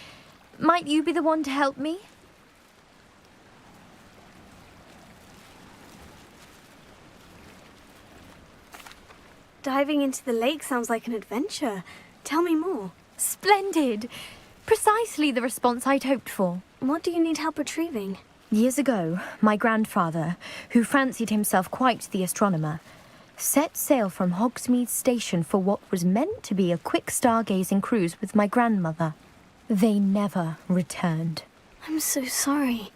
S6: Might you be the one to help me?
S1: Diving into the lake sounds like an adventure. Tell me more.
S6: Splendid! Precisely the response I'd hoped for.
S1: What do you need help retrieving?
S6: Years ago, my grandfather, who fancied himself quite the astronomer, set sail from Hogsmeade Station for what was meant to be a quick stargazing cruise with my grandmother. They never returned.
S1: I'm so sorry.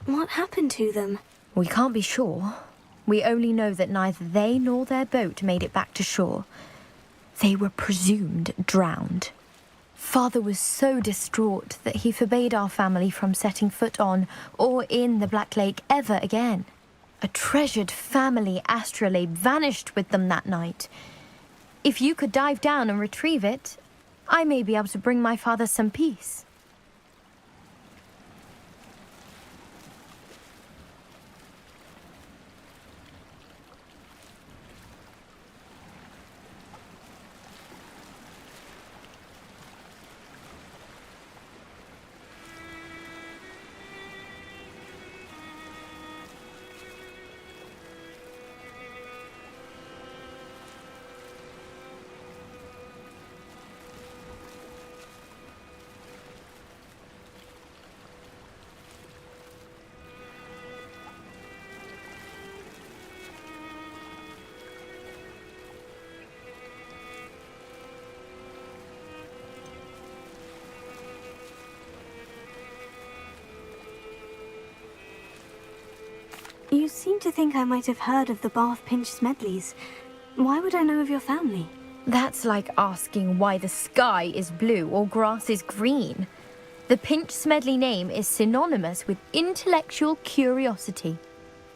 S1: What happened to them?
S6: We can't be sure. We only know that neither they nor their boat made it back to shore. They were presumed drowned. Father was so distraught that he forbade our family from setting foot on or in the Black Lake ever again. A treasured family astrolabe vanished with them that night. If you could dive down and retrieve it, I may be able to bring my father some peace.
S1: You seem to think I might have heard of the Bath Pinch Smedleys. Why would I know of your family?
S6: That's like asking why the sky is blue or grass is green. The Pinch Smedley name is synonymous with intellectual curiosity.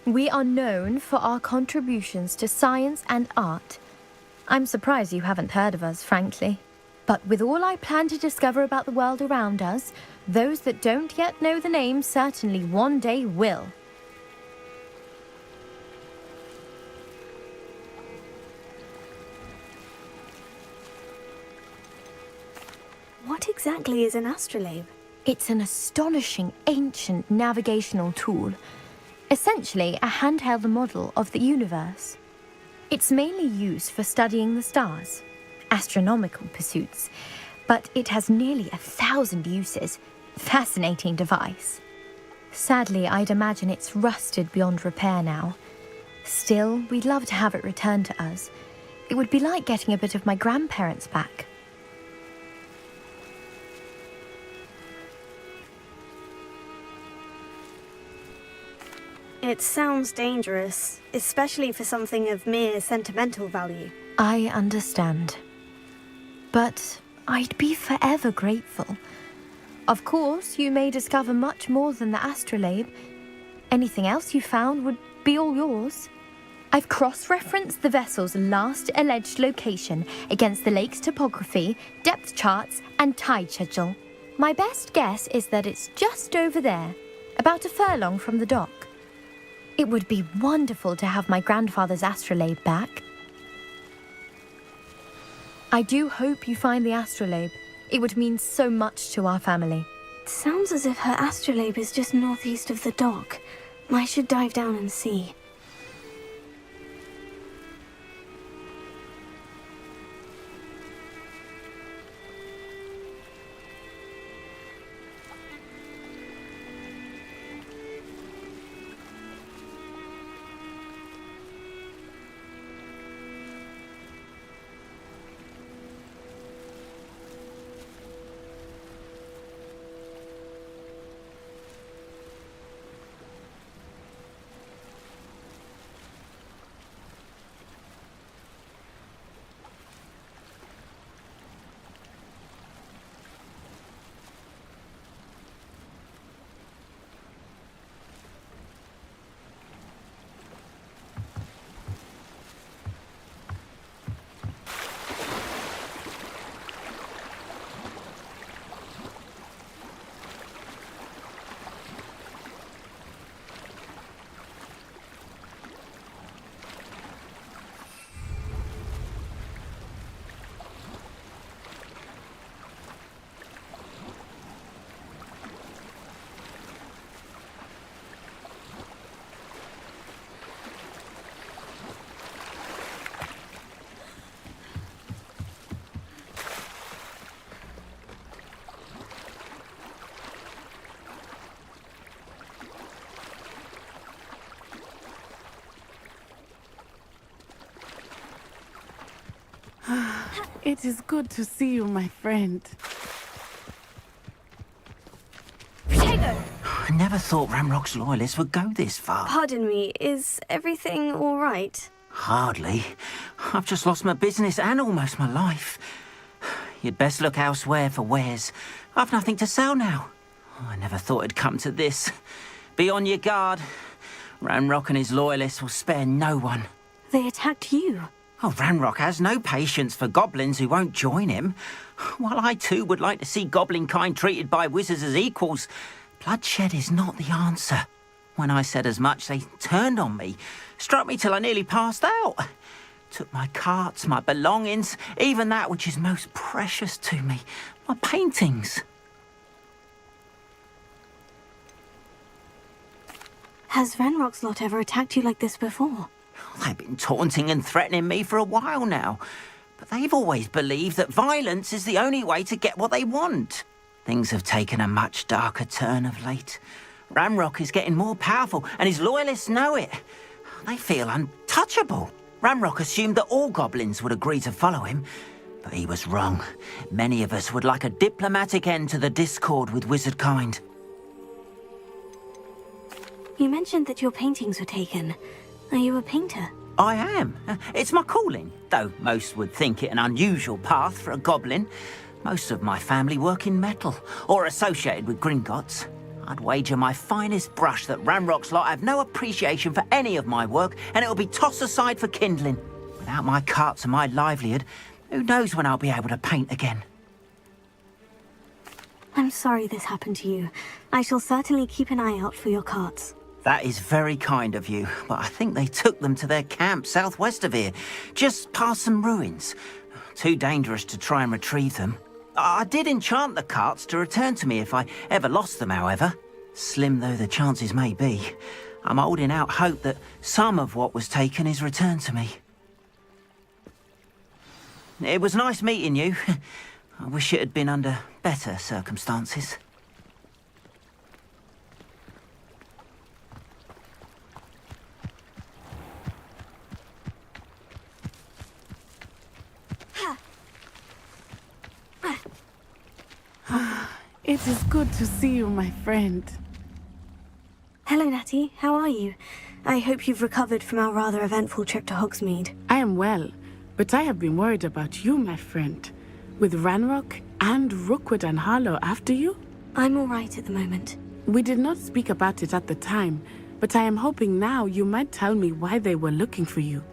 S6: We are known for our contributions to science and art. I'm surprised you haven't heard of us, frankly. But with all I plan to discover about the world around us, those that don't yet know the name certainly one day will.
S1: What exactly is an astrolabe?
S6: It's an astonishing ancient navigational tool. Essentially a handheld model of the universe. It's mainly used for studying the stars, astronomical pursuits, but it has nearly 1,000 uses. Fascinating device. Sadly, I'd imagine it's rusted beyond repair now. Still, we'd love to have it returned to us. It would be like getting a bit of my grandparents back.
S1: It sounds dangerous, especially for something of mere sentimental value.
S6: I understand. But I'd be forever grateful. Of course, you may discover much more than the astrolabe. Anything else you found would be all yours. I've cross-referenced the vessel's last alleged location against the lake's topography, depth charts, and tide schedule. My best guess is that it's just over there, about a furlong from the dock. It would be wonderful to have my grandfather's astrolabe back. I do hope you find the astrolabe. It would mean so much to our family.
S1: Sounds as if her astrolabe is just northeast of the dock. I should dive down and see.
S3: It is good to see you, my friend.
S7: I never thought Ramrock's loyalists would go this far.
S1: Pardon me, is everything all right?
S7: Hardly. I've just lost my business and almost my life. You'd best look elsewhere for wares. I've nothing to sell now. I never thought it'd come to this. Be on your guard. Ranrock and his loyalists will spare no one.
S1: They attacked you.
S7: Oh, Ranrock has no patience for goblins who won't join him. While I too would like to see goblin kind treated by wizards as equals, bloodshed is not the answer. When I said as much, they turned on me, struck me till I nearly passed out. Took my carts, my belongings, even that which is most precious to me, my paintings.
S1: Has Ranrock's lot ever attacked you like this before?
S7: They've been taunting and threatening me for a while now, but they've always believed that violence is the only way to get what they want. Things have taken a much darker turn of late. Ranrock is getting more powerful, and his loyalists know it. They feel untouchable. Ranrock assumed that all goblins would agree to follow him, but he was wrong. Many of us would like a diplomatic end to the discord with wizard kind.
S1: You mentioned that your paintings were taken. Are you a painter?
S7: I am. It's my calling, though most would think it an unusual path for a goblin. Most of my family work in metal, or associated with Gringotts. I'd wager my finest brush that Ranrock's lot have no appreciation for any of my work, and it'll be tossed aside for kindling. Without my carts and my livelihood, who knows when I'll be able to paint again.
S1: I'm sorry this happened to you. I shall certainly keep an eye out for your carts.
S7: That is very kind of you, but I think they took them to their camp southwest of here, just past some ruins. Too dangerous to try and retrieve them. I did enchant the carts to return to me if I ever lost them, however. Slim though the chances may be, I'm holding out hope that some of what was taken is returned to me. It was nice meeting you. I wish it had been under better circumstances.
S3: It is good to see you, my friend.
S1: Hello, Natty. How are you? I hope you've recovered from our rather eventful trip to Hogsmeade.
S3: I am well, but I have been worried about you, my friend. With Ranrock and Rookwood and Harlow after you?
S1: I'm all right at the moment.
S3: We did not speak about it at the time, but I am hoping now you might tell me why they were looking for you.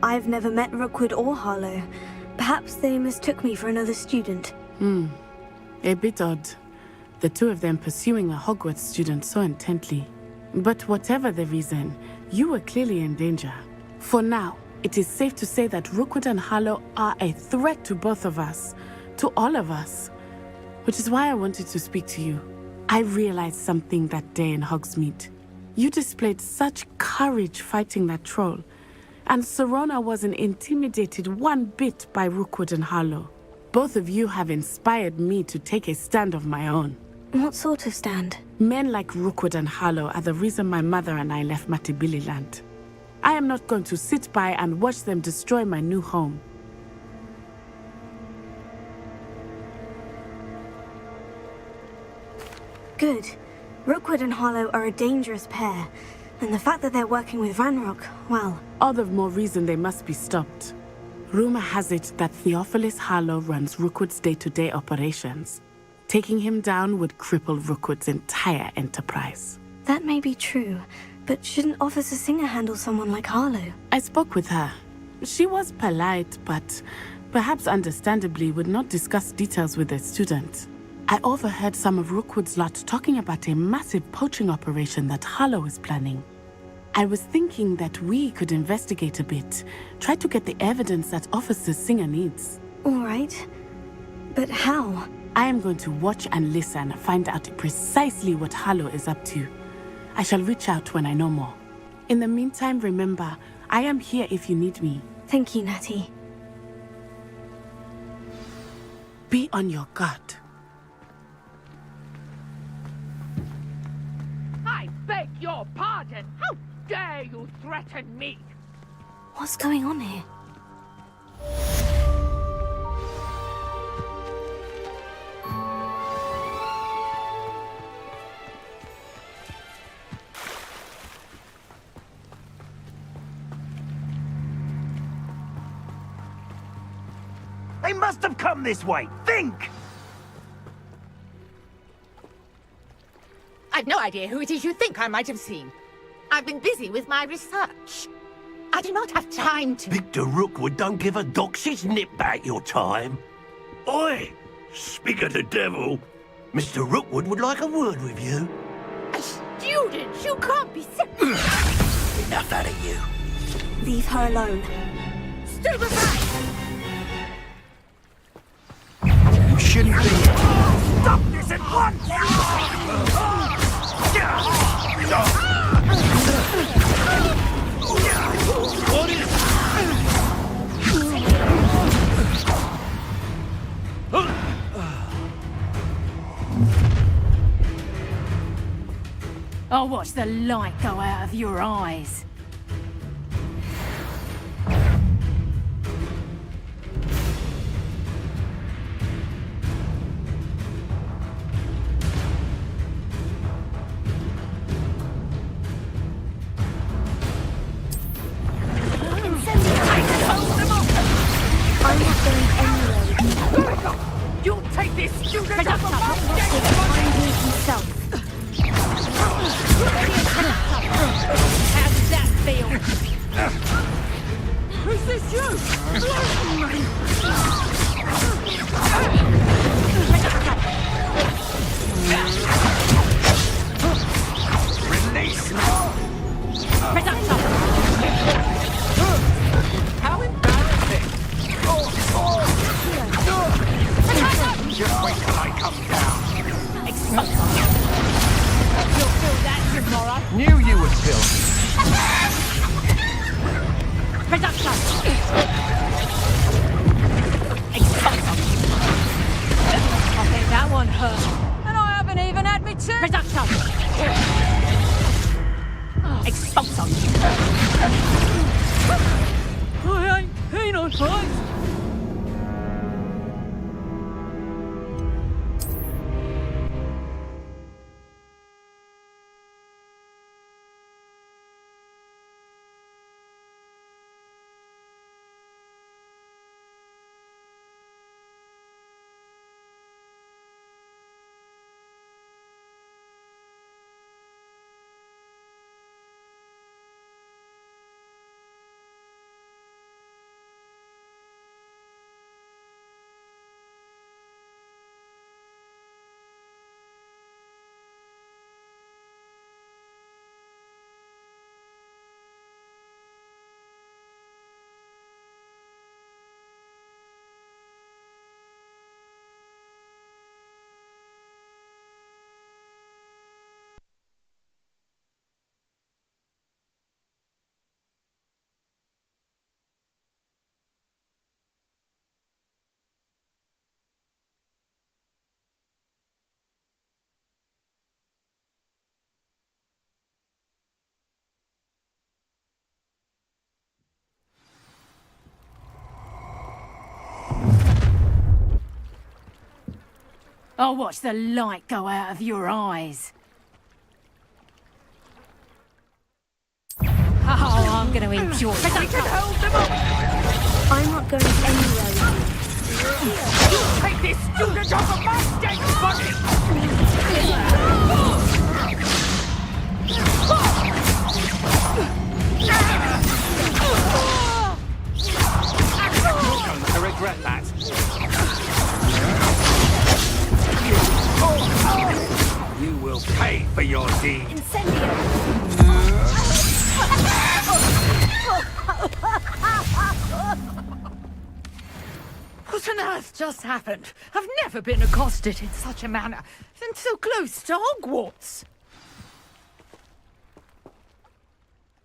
S1: I've never met Rookwood or Harlow. Perhaps they mistook me for another student.
S3: A bit odd. The two of them pursuing a Hogwarts student so intently. But whatever the reason, you were clearly in danger. For now, it is safe to say that Rookwood and Harlow are a threat to both of us, to all of us. Which is why I wanted to speak to you. I realized something that day in Hogsmeade. You displayed such courage fighting that troll, and Serona wasn't intimidated one bit by Rookwood and Harlow. Both of you have inspired me to take a stand of my own.
S1: What sort of stand?
S3: Men like Rookwood and Harlow are the reason my mother and I left Matibili land. I am not going to sit by and watch them destroy my new home.
S1: Good. Rookwood and Harlow are a dangerous pair, and the fact that they're working with Ranrock, well...
S3: All the more reason they must be stopped. Rumor has it that Theophilus Harlow runs Rookwood's day-to-day operations. Taking him down would cripple Rookwood's entire enterprise.
S1: That may be true, but shouldn't Officer Singer handle someone like Harlow?
S3: I spoke with her. She was polite, but perhaps understandably would not discuss details with a student. I overheard some of Rookwood's lot talking about a massive poaching operation that Harlow is planning. I was thinking that we could investigate a bit, try to get the evidence that Officer Singer needs.
S1: All right. But how?
S3: I am going to watch and listen, find out precisely what Harlow is up to. I shall reach out when I know more. In the meantime, remember, I am here if you need me.
S1: Thank you, Natty.
S3: Be on your guard.
S9: I beg your pardon. How dare you threaten me?
S1: What's going on here?
S10: They must have come this way. Think!
S9: I've no idea who it is you think I might have seen. I've been busy with my research. I do not have time to...
S11: Victor Rookwood don't give a doxy's nip back your time. Oi! Speak of the devil. Mr. Rookwood would like a word with you.
S9: A student? You can't be sick.
S11: Enough out of you.
S1: Leave her alone.
S9: Stand aside!
S10: You shouldn't be here. Stop this at once!
S11: What is...
S12: I'll watch the light go out of your eyes.
S1: I'm not going anywhere.
S9: You'll take this student
S1: Find me himself.
S9: How does that feel? Is this
S10: Release me!
S9: How embarrassing!
S10: Just wait till I come down.
S9: You'll feel that tomorrow.
S10: Knew you would feel.
S12: I think that one hurt. And I haven't even had me turn. I ain't on fight. I'll watch the light go out of your eyes. Oh, I'm going to enjoy it.
S9: We can hold them up!
S1: I'm not going anywhere with
S9: You take this student off of my deck, buddy!
S10: You're going to regret that. You will pay for your deed.
S9: What on earth just happened? I've never been accosted in such a manner, and so close to Hogwarts.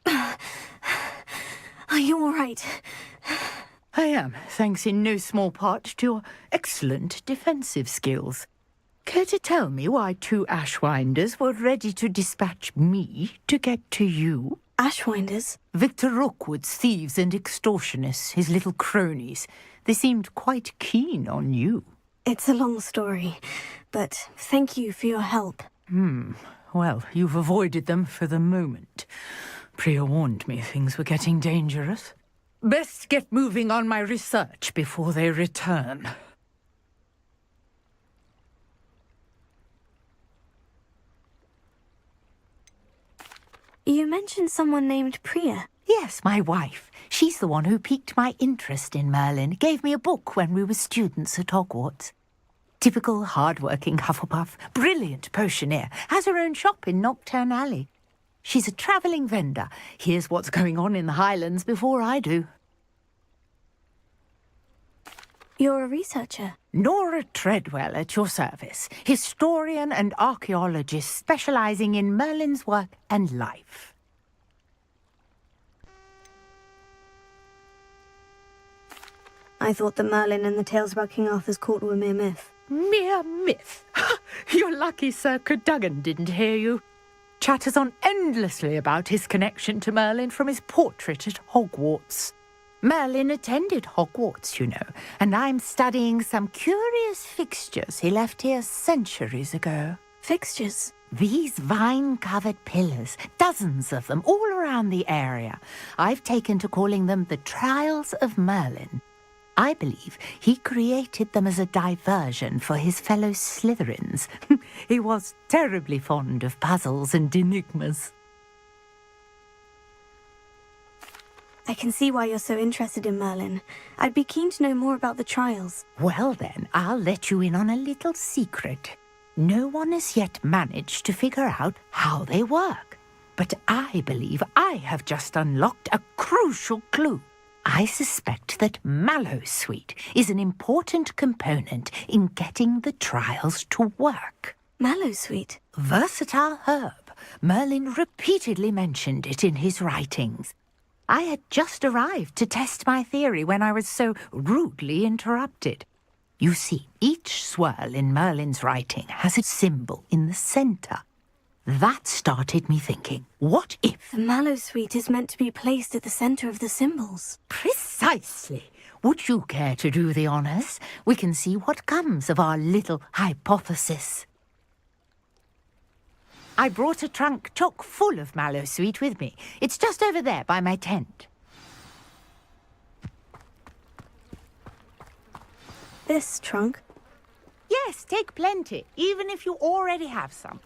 S1: Are you all right?
S15: I am, thanks in no small part to your excellent defensive skills. Care to tell me why 2 Ashwinders were ready to dispatch me to get to you?
S1: Ashwinders?
S15: Victor Rookwood's thieves and extortionists, his little cronies. They seemed quite keen on you.
S1: It's a long story, but thank you for your help.
S15: Well, you've avoided them for the moment. Priya warned me things were getting dangerous. Best get moving on my research before they return.
S1: You mentioned someone named Priya.
S15: Yes, my wife. She's the one who piqued my interest in Merlin, gave me a book when we were students at Hogwarts. Typical hard-working Hufflepuff, brilliant potioneer, has her own shop in Knockturn Alley. She's a travelling vendor. Hears what's going on in the Highlands before I do.
S1: You're a researcher?
S15: Nora Treadwell at your service, historian and archaeologist specialising in Merlin's work and life.
S1: I thought that Merlin and the tales about King Arthur's court were mere myth.
S15: Mere myth? You're lucky Sir Cadogan didn't hear you. Chatters on endlessly about his connection to Merlin from his portrait at Hogwarts. Merlin attended Hogwarts, you know, and I'm studying some curious fixtures he left here centuries ago.
S1: Fixtures?
S15: These vine-covered pillars, dozens of them, all around the area. I've taken to calling them the Trials of Merlin. I believe he created them as a diversion for his fellow Slytherins. He was terribly fond of puzzles and enigmas.
S1: I can see why you're so interested in Merlin. I'd be keen to know more about the trials.
S15: Well then, I'll let you in on a little secret. No one has yet managed to figure out how they work. But I believe I have just unlocked a crucial clue. I suspect that Mallowsweet is an important component in getting the trials to work.
S1: Mallowsweet?
S15: Versatile herb. Merlin repeatedly mentioned it in his writings. I had just arrived to test my theory when I was so rudely interrupted. You see, each swirl in Merlin's writing has a symbol in the centre. That started me thinking, what if...
S1: The Mallowsweet is meant to be placed at the centre of the symbols.
S15: Precisely. Would you care to do the honours? We can see what comes of our little hypothesis. I brought a trunk chock full of Mallowsweet with me. It's just over there by my tent.
S1: This trunk?
S15: Yes, take plenty, even if you already have some.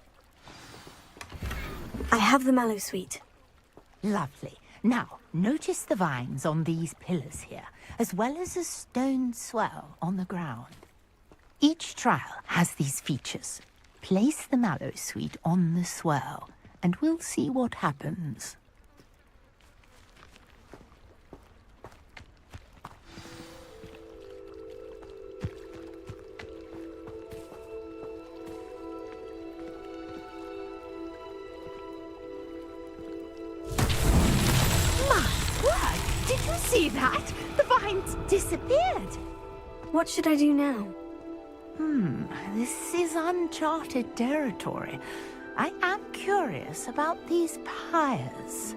S1: I have the Mallowsweet.
S15: Lovely. Now, notice the vines on these pillars here, as well as a stone swell on the ground. Each trial has these features. Place the Mallowsweet on the swirl, and we'll see what happens.
S9: Did you see that? The vines disappeared.
S1: What should I do now?
S15: This is uncharted territory. I am curious about these pyres.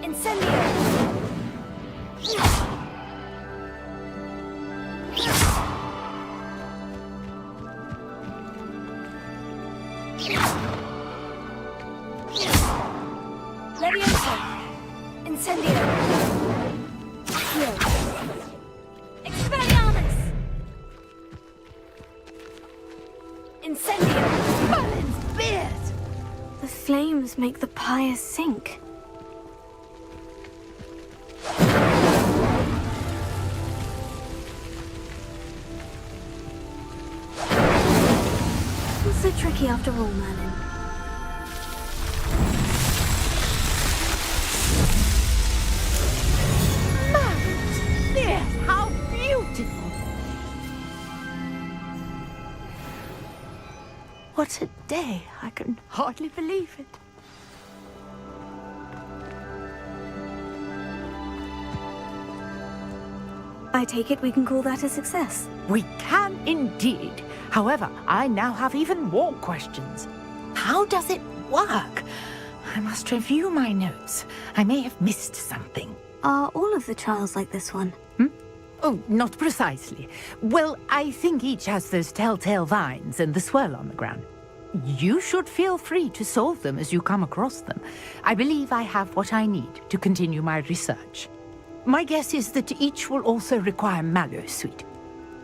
S1: Incendio! Leviosa! Incendio! Heal! Expelliarmus! Incendio! Merlin's beard! The flames make the pyre sink. Not so tricky after all, Merlin.
S15: Yes, how beautiful! What a day! I can hardly believe it.
S1: I take it we can call that a success.
S15: We can indeed. However, I now have even more questions. How does it work? I must review my notes. I may have missed something.
S1: Are all of the trials like this one?
S15: Oh, not precisely. Well, I think each has those telltale vines and the swirl on the ground. You should feel free to solve them as you come across them. I believe I have what I need to continue my research. My guess is that each will also require Mallowsweet,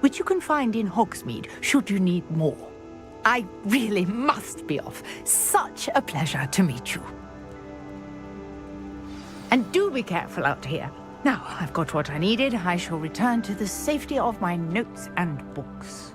S15: which you can find in Hogsmeade should you need more. I really must be off. Such a pleasure to meet you. And do be careful out here. Now, I've got what I needed. I shall return to the safety of my notes and books.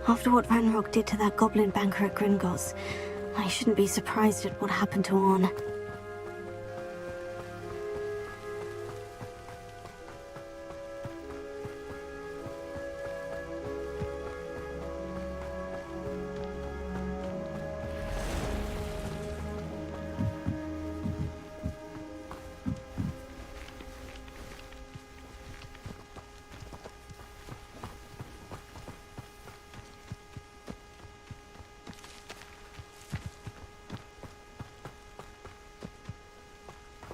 S1: After what Ranrock did to that goblin banker at Gringotts, I shouldn't be surprised at what happened to Orn.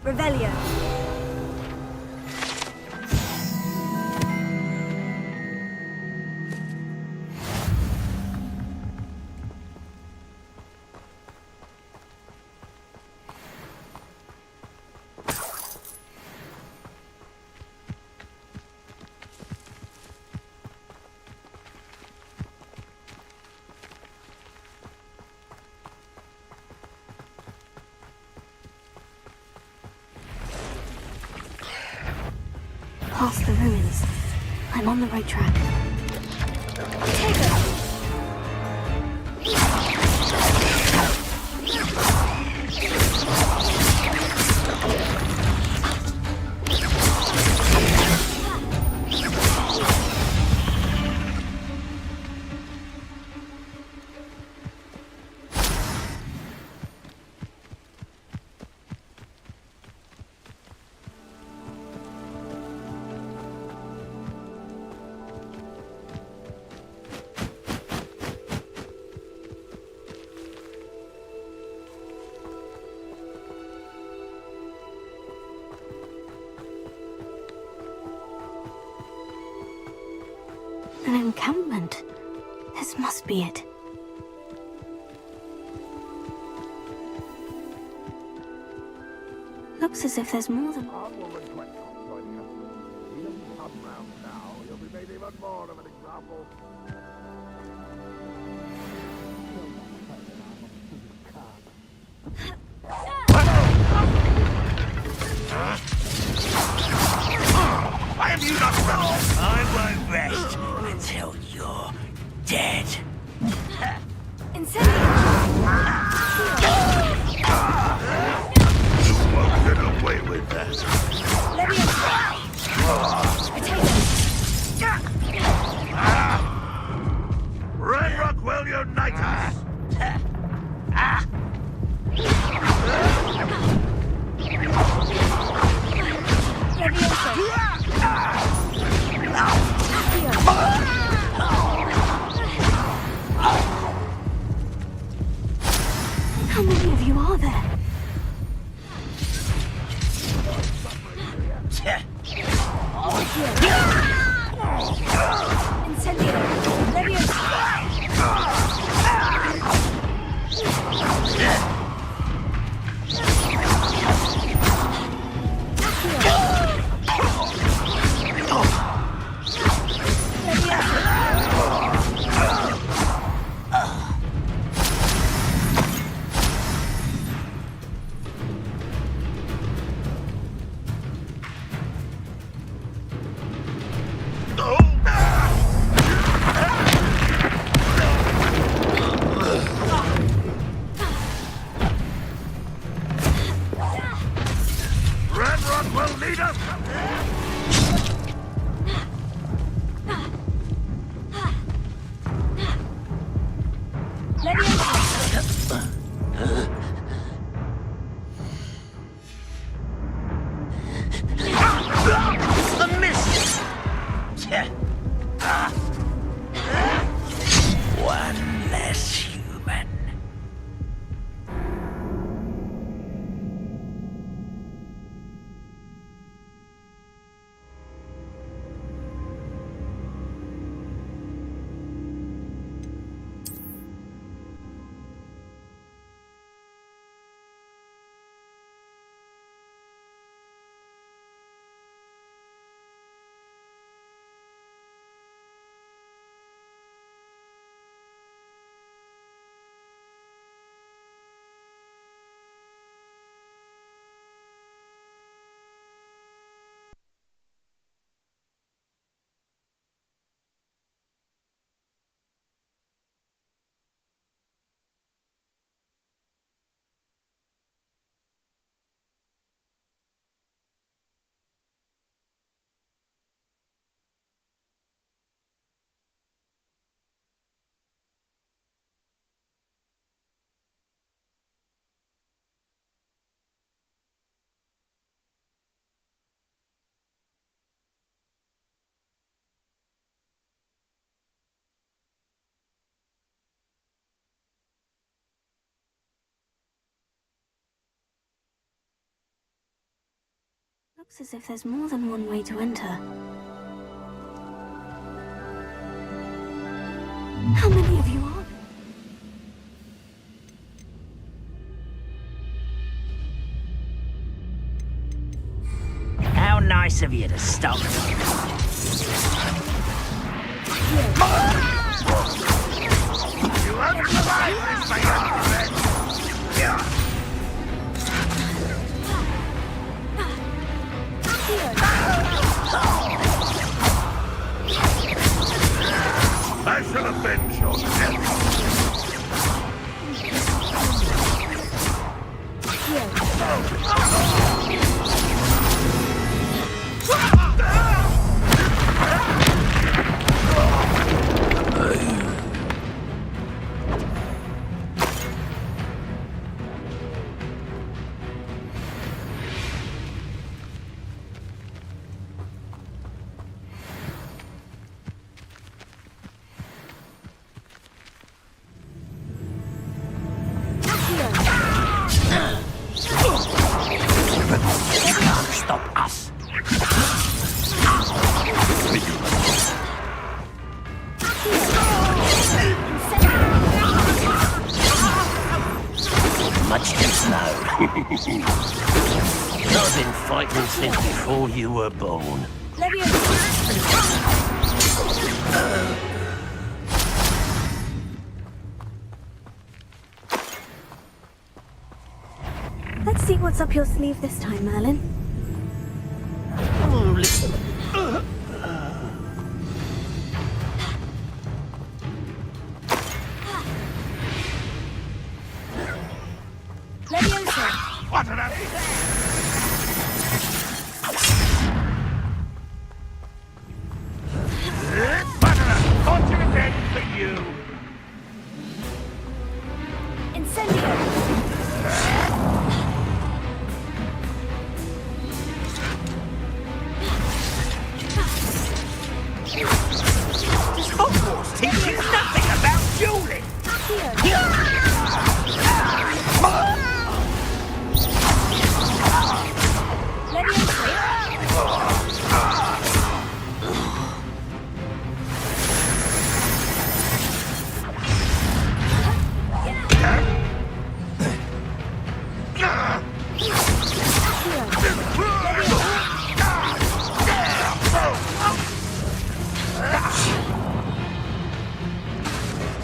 S1: Revelio. past the ruins. I'm on the right track. Take it! An encampment. This must be it. Looks as if there's more than...
S10: Why have you not run? I won't rest until you're dead. You won't get away with that. Red Rockwell unite us!
S1: How many of you are there?
S10: Red Rockwell lead us!
S7: A miss!
S10: One less human.
S1: Looks as if there's more than one way to enter. How many of you are there?
S7: How nice of you to stop.
S10: You won't survive this, my young friend! shall avenge your death.
S7: You can't stop us. Much too slow. I've been fighting since before you were born.
S1: Let's see what's up your sleeve this time, Merlin.
S7: Oh, listen.
S10: What an unfortunate end for you.
S7: This Hogwarts teaches nothing about dueling.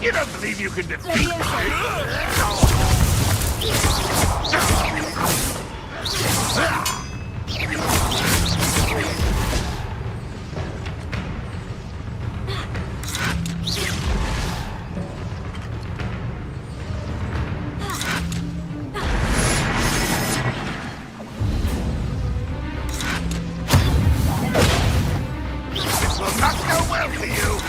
S10: You don't believe you can defeat me? This will not go well for you.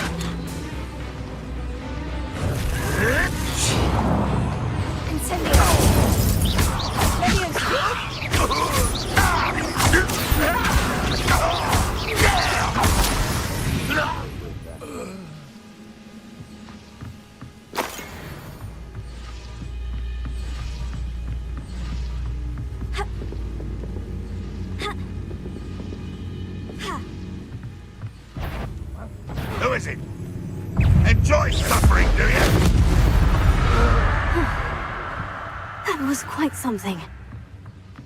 S10: Who is it? Enjoy suffering, do you?
S1: That was quite something.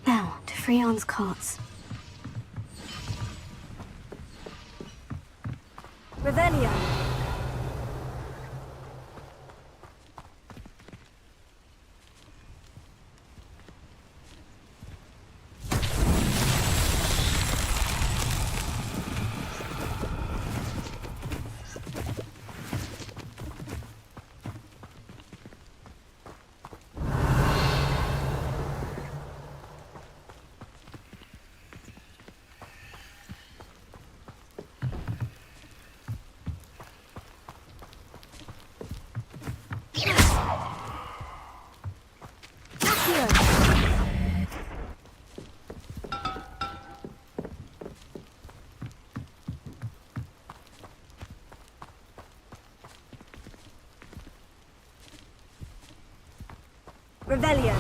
S1: Now, to Freon's carts. Revelio. Revelio.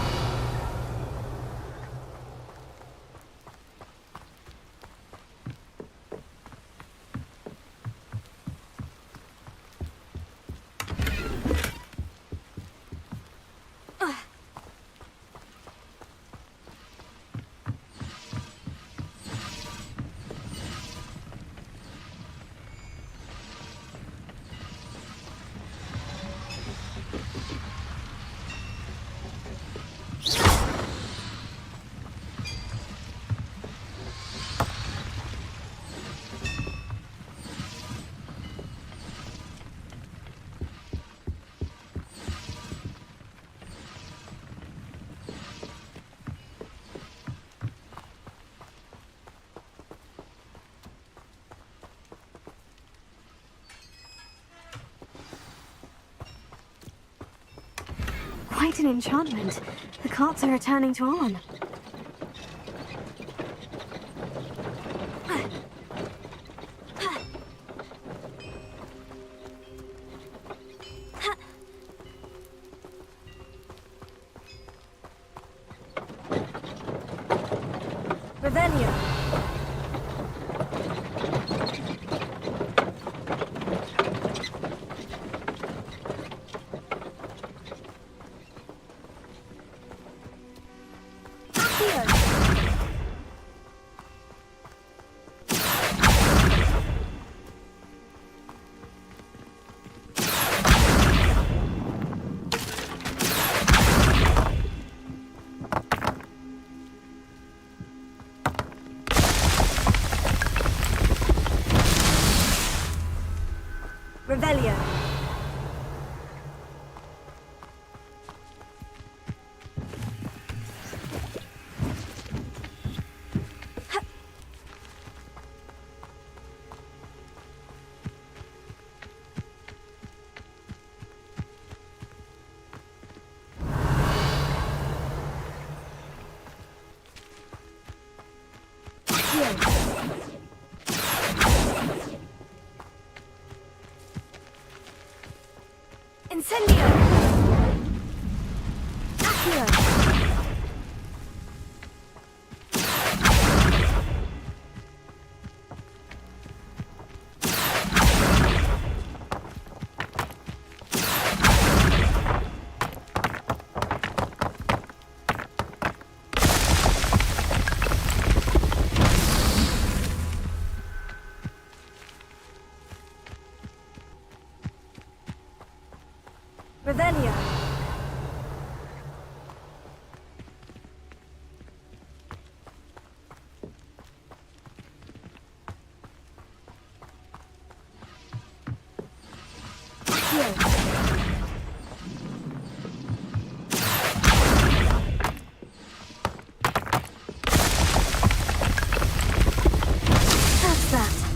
S1: Quite an enchantment. The carts are returning to on. Revelio. Revelio. Incendio! Accio! Revelio. That's that.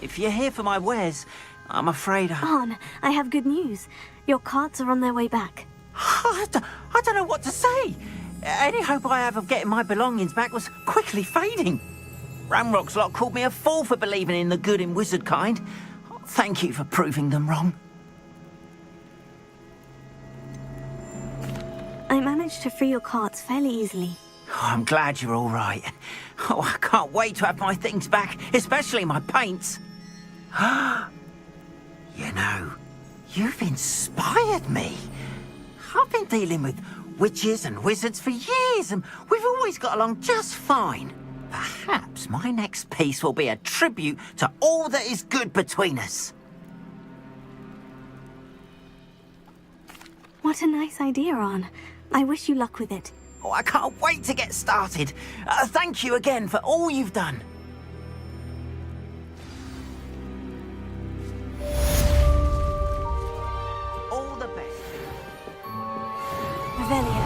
S7: If you're here for my wares, I'm afraid
S1: Arn, I have good news. Your carts are on their way back.
S7: I don't know what to say. Any hope I have of getting my belongings back was quickly fading. Ramrock's lot called me a fool for believing in the good in wizard kind. Thank you for proving them wrong.
S1: I managed to free your carts fairly easily.
S7: Oh, I'm glad you're all right. Oh, I can't wait to have my things back, especially my paints. You know, you've inspired me. I've been dealing with witches and wizards for years, and we've always got along just fine. Perhaps my next piece will be a tribute to all that is good between us.
S1: What a nice idea, Arn. I wish you luck with it.
S7: Oh, I can't wait to get started. Thank you again for all you've done. All the best.
S1: Revelio.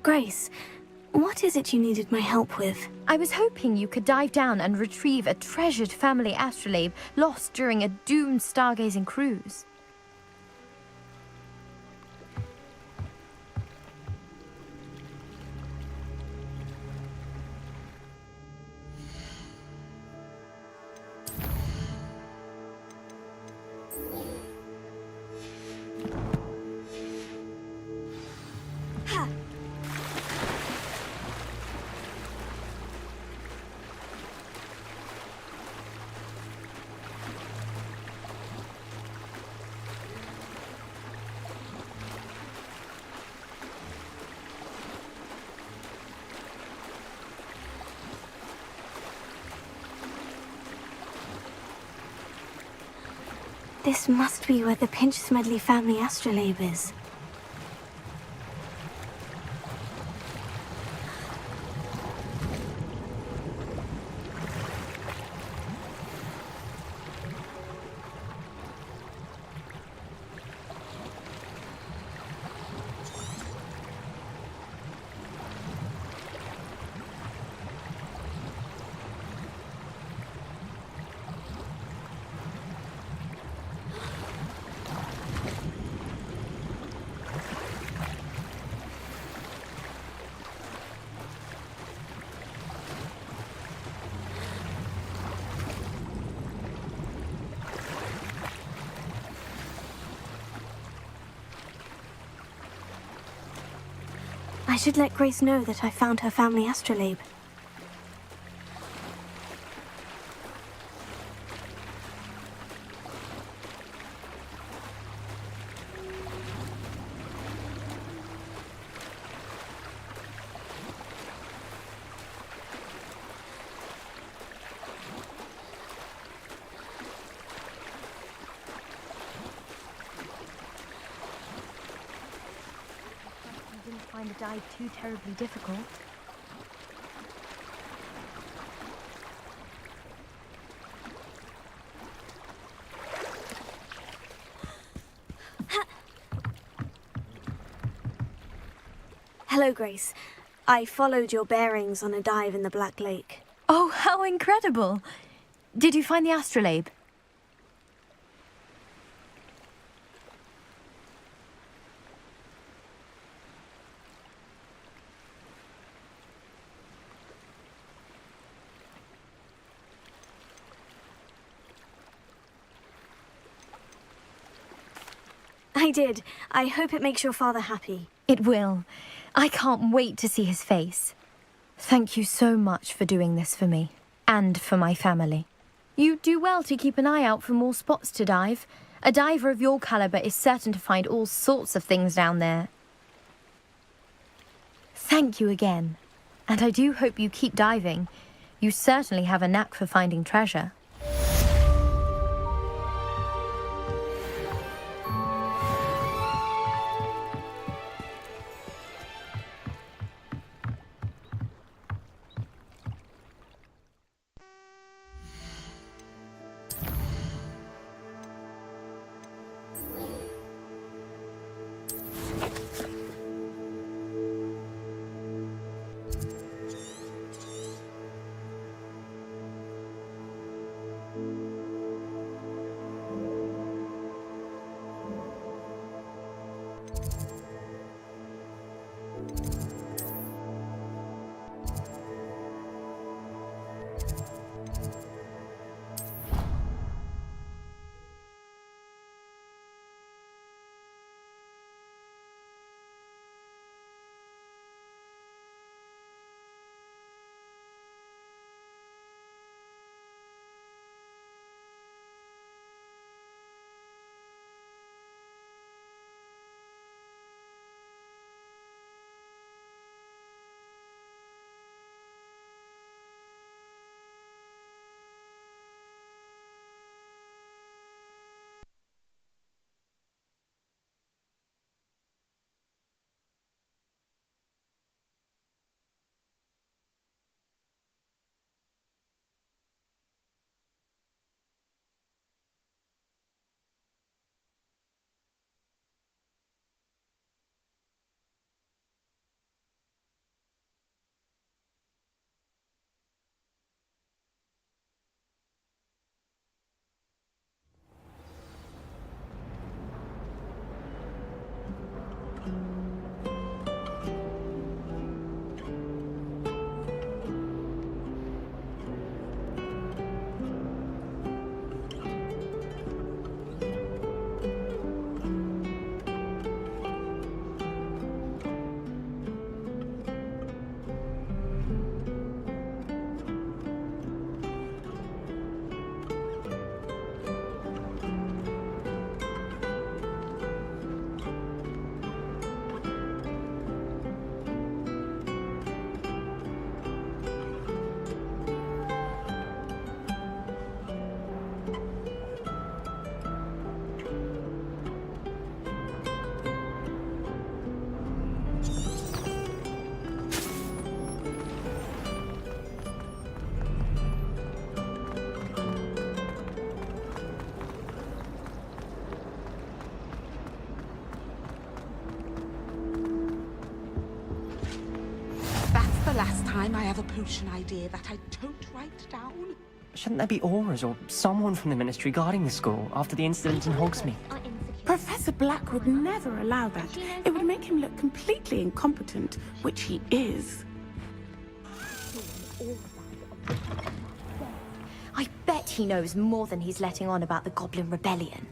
S1: Grace, what is it you needed my help with?
S6: I was hoping you could dive down and retrieve a treasured family astrolabe lost during a doomed stargazing cruise.
S1: This must be where the Pinch Smedley family astrolabe is. I should let Grace know that I found her family astrolabe.
S6: find the dive too terribly difficult.
S1: Hello, Grace. I followed your bearings on a dive in the Black Lake.
S6: Oh, how incredible! Did you find the astrolabe?
S1: I did. I hope it makes your father happy.
S6: It will. I can't wait to see his face. Thank you so much for doing this for me, and for my family. You do well to keep an eye out for more spots to dive. A diver of your caliber is certain to find all sorts of things down there. Thank you again. And I do hope you keep diving. You certainly have a knack for finding treasure.
S3: The last time I have a potion idea that I don't write down.
S8: Shouldn't there be auras or someone from the Ministry guarding the school after the incident in Hogsmeade?
S3: Professor Black would never allow that. It would make him look completely incompetent, which he is.
S6: I bet he knows more than he's letting on about the Goblin Rebellion.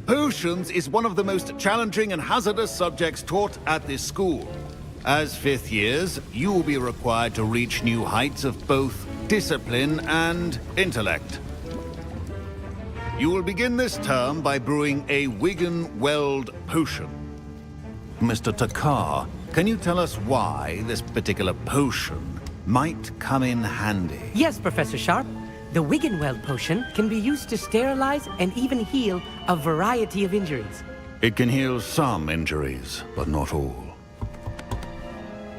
S14: Potions is one of the most challenging and hazardous subjects taught at this school. As fifth years, you will be required to reach new heights of both discipline and intellect. You will begin this term by brewing a Wigan-Weld potion. Mr. Takar, can you tell us why this particular potion might come in handy.
S13: Yes, Professor Sharp. The Wiggenweld potion can be used to sterilize and even heal a variety of injuries.
S14: It can heal some injuries, but not all.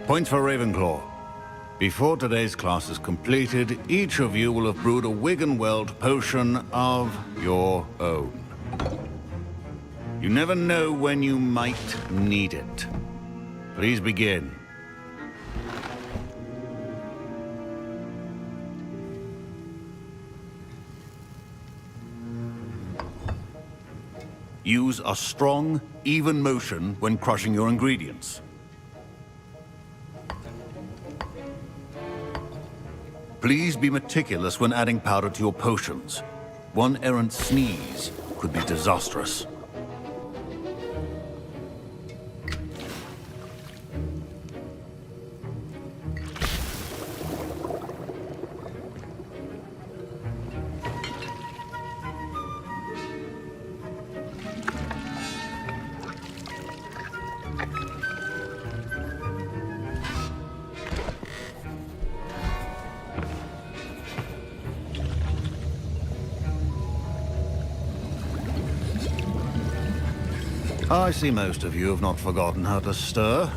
S14: Points for Ravenclaw. Before today's class is completed, each of you will have brewed a Wiggenweld potion of your own. You never know when you might need it. Please begin. Use a strong, even motion when crushing your ingredients. Please be meticulous when adding powder to your potions. One errant sneeze could be disastrous. I see most of you have not forgotten how to stir.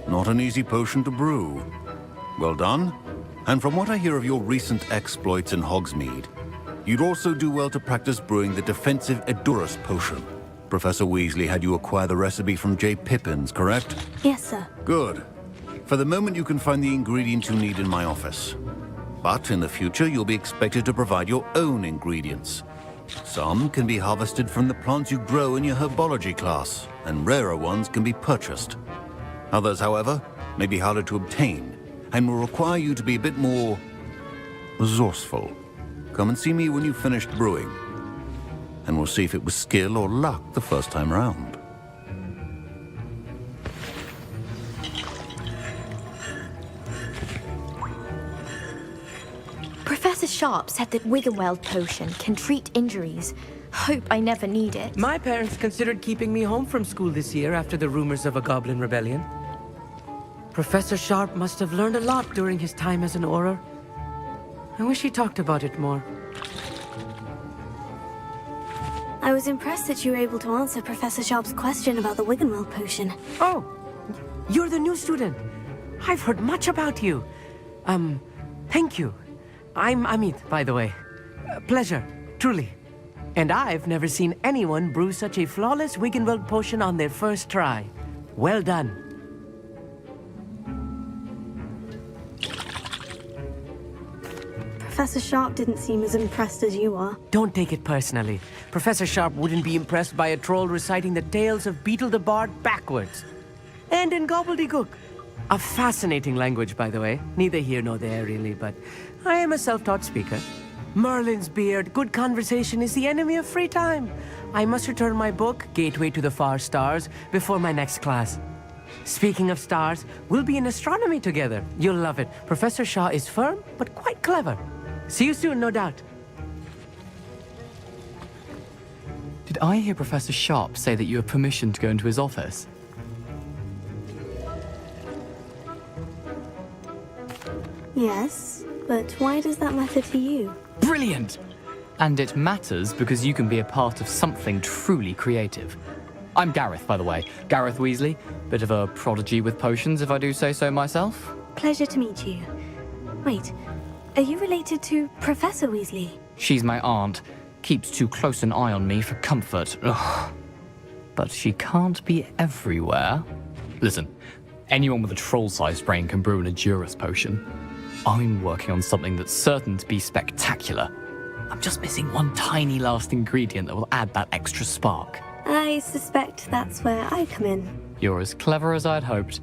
S14: Not an easy potion to brew. Well done. And from what I hear of your recent exploits in Hogsmeade, you'd also do well to practice brewing the defensive Edurus potion. Professor Weasley had you acquire the recipe from J. Pippins, correct?
S1: Yes, sir.
S14: Good. For the moment, you can find the ingredients you need in my office. But in the future, you'll be expected to provide your own ingredients. Some can be harvested from the plants you grow in your herbology class, and rarer ones can be purchased. Others, however, may be harder to obtain, and will require you to be a bit more resourceful. Come and see me when you've finished brewing, and we'll see if it was skill or luck the first time round.
S6: Professor Sharp said that Wiggenweld potion can treat injuries. Hope I never need it.
S13: My parents considered keeping me home from school this year after the rumors of a goblin rebellion. Professor Sharp must have learned a lot during his time as an Auror. I wish he talked about it more.
S1: I was impressed that you were able to answer Professor Sharp's question about the Wiggenweld potion.
S13: Oh, you're the new student. I've heard much about you. Thank you. I'm Amit, by the way. Pleasure, truly. And I've never seen anyone brew such a flawless Wiggenweld potion on their first try. Well done.
S1: Professor Sharp didn't seem as impressed as you are.
S13: Don't take it personally. Professor Sharp wouldn't be impressed by a troll reciting the tales of Beetle the Bard backwards. And in gobbledygook. A fascinating language, by the way. Neither here nor there, really, but I am a self-taught speaker. Merlin's beard, good conversation is the enemy of free time. I must return my book, Gateway to the Far Stars, before my next class. Speaking of stars, we'll be in astronomy together. You'll love it. Professor Shaw is firm, but quite clever. See you soon, no doubt.
S22: Did I hear Professor Sharp say that you have permission to go into his office?
S1: Yes, but why does that matter to you?
S22: Brilliant! And it matters because you can be a part of something truly creative. I'm Gareth, by the way. Gareth Weasley. Bit of a prodigy with potions, if I do say so myself.
S1: Pleasure to meet you. Wait, are you related to Professor Weasley?
S22: She's my aunt. Keeps too close an eye on me for comfort. Ugh. But she can't be everywhere. Listen, anyone with a troll-sized brain can brew an Edurus potion. I'm working on something that's certain to be spectacular. I'm just missing one tiny last ingredient that will add that extra spark.
S1: I suspect that's where I come in.
S22: You're as clever as I'd hoped.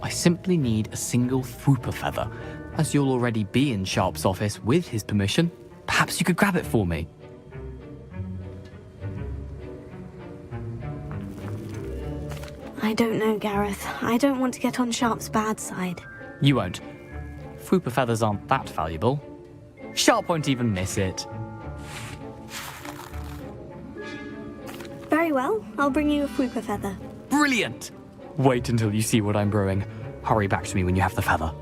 S22: I simply need a single Fwooper feather. As you'll already be in Sharp's office with his permission, perhaps you could grab it for me.
S1: I don't know, Gareth. I don't want to get on Sharp's bad side.
S22: You won't. Fwooper feathers aren't that valuable. Sharp won't even miss it.
S1: Very well, I'll bring you a Fwooper feather.
S22: Brilliant! Wait until you see what I'm brewing. Hurry back to me when you have the feather.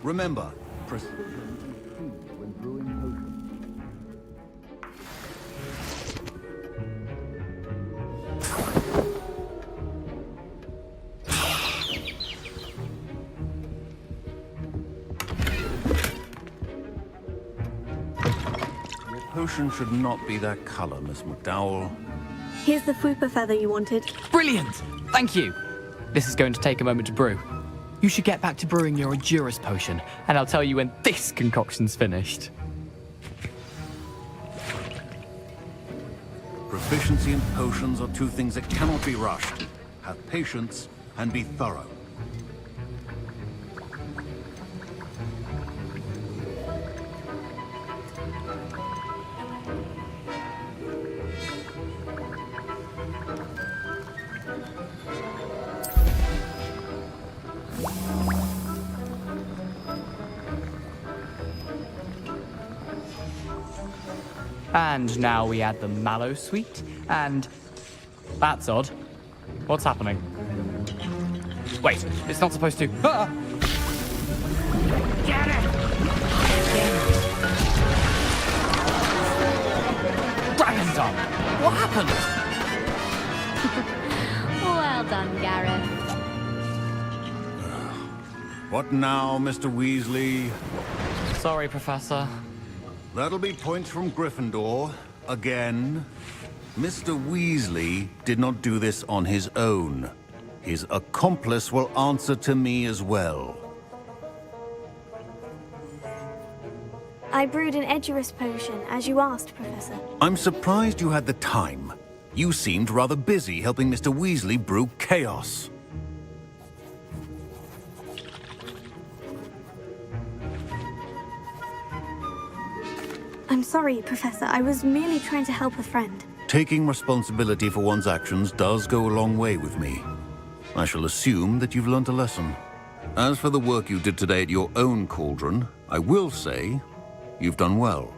S14: Remember, precision is key when brewing potions. Your potion should not be that color, Miss McDowell.
S1: Here's the Fwooper feather you wanted.
S22: Brilliant! Thank you! This is going to take a moment to brew. You should get back to brewing your Edurus potion, and I'll tell you when this concoction's finished.
S14: Proficiency in potions are two things that cannot be rushed. Have patience and be thorough.
S22: And now we add the mallow sweet, and... That's odd. What's happening? Wait, it's not supposed to... Ah!
S10: Get it!
S22: Dragon Tongue! What happened?
S6: Well done, Gareth.
S14: What now, Mr. Weasley?
S22: Sorry, Professor.
S14: That'll be points from Gryffindor. Again. Mr. Weasley did not do this on his own. His accomplice will answer to me as well.
S1: I brewed an Edurus potion, as you asked, Professor.
S14: I'm surprised you had the time. You seemed rather busy helping Mr. Weasley brew chaos.
S1: I'm sorry, Professor. I was merely trying to help a friend.
S14: Taking responsibility for one's actions does go a long way with me. I shall assume that you've learnt a lesson. As for the work you did today at your own cauldron, I will say you've done well.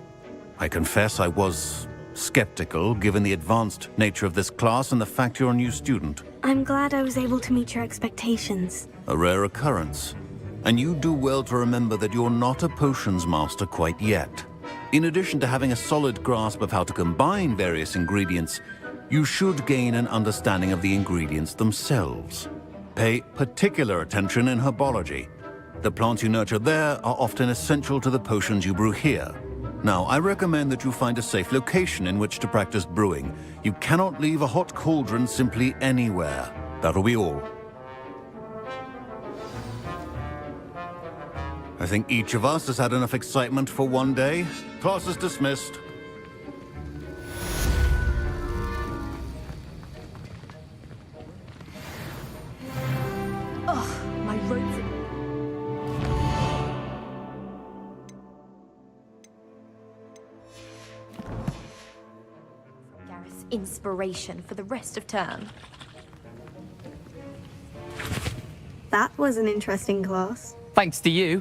S14: I confess I was skeptical, given the advanced nature of this class and the fact you're a new student.
S1: I'm glad I was able to meet your expectations.
S14: A rare occurrence. And you do well to remember that you're not a potions master quite yet. In addition to having a solid grasp of how to combine various ingredients, you should gain an understanding of the ingredients themselves. Pay particular attention in herbology. The plants you nurture there are often essential to the potions you brew here. Now, I recommend that you find a safe location in which to practice brewing. You cannot leave a hot cauldron simply anywhere. That'll be all. I think each of us has had enough excitement for one day. Class is dismissed.
S6: Ugh, my robes. Gareth's inspiration for the rest of term.
S1: That was an interesting class.
S22: Thanks to you.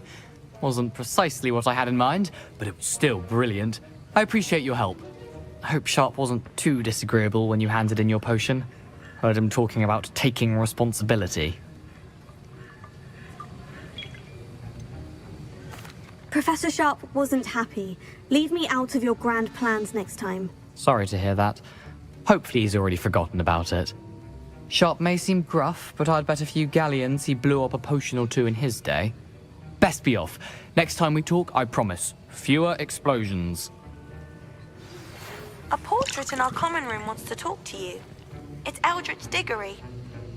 S22: Wasn't precisely what I had in mind, but it was still brilliant. I appreciate your help. I hope Sharp wasn't too disagreeable when you handed in your potion. Heard him talking about taking responsibility.
S1: Professor Sharp wasn't happy. Leave me out of your grand plans next time.
S22: Sorry to hear that. Hopefully he's already forgotten about it. Sharp may seem gruff, but I'd bet a few galleons he blew up a potion or two in his day. Best be off. Next time we talk, I promise, fewer explosions.
S18: A portrait in our common room wants to talk to you. It's Eldritch Diggory.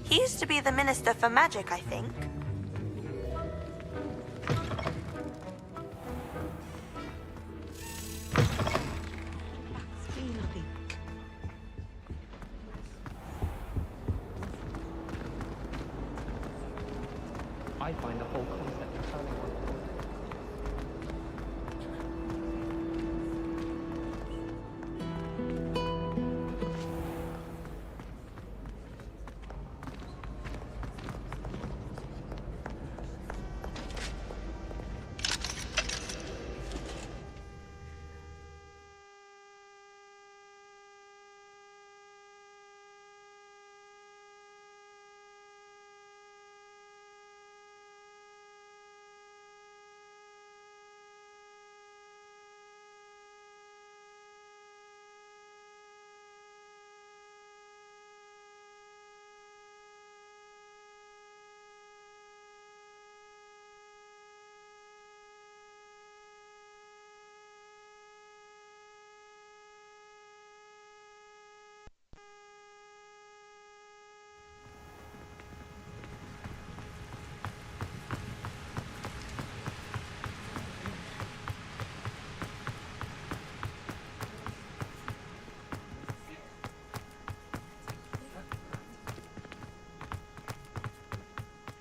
S18: He used to be the Minister for Magic, I think.
S20: I find the whole concept of turning on.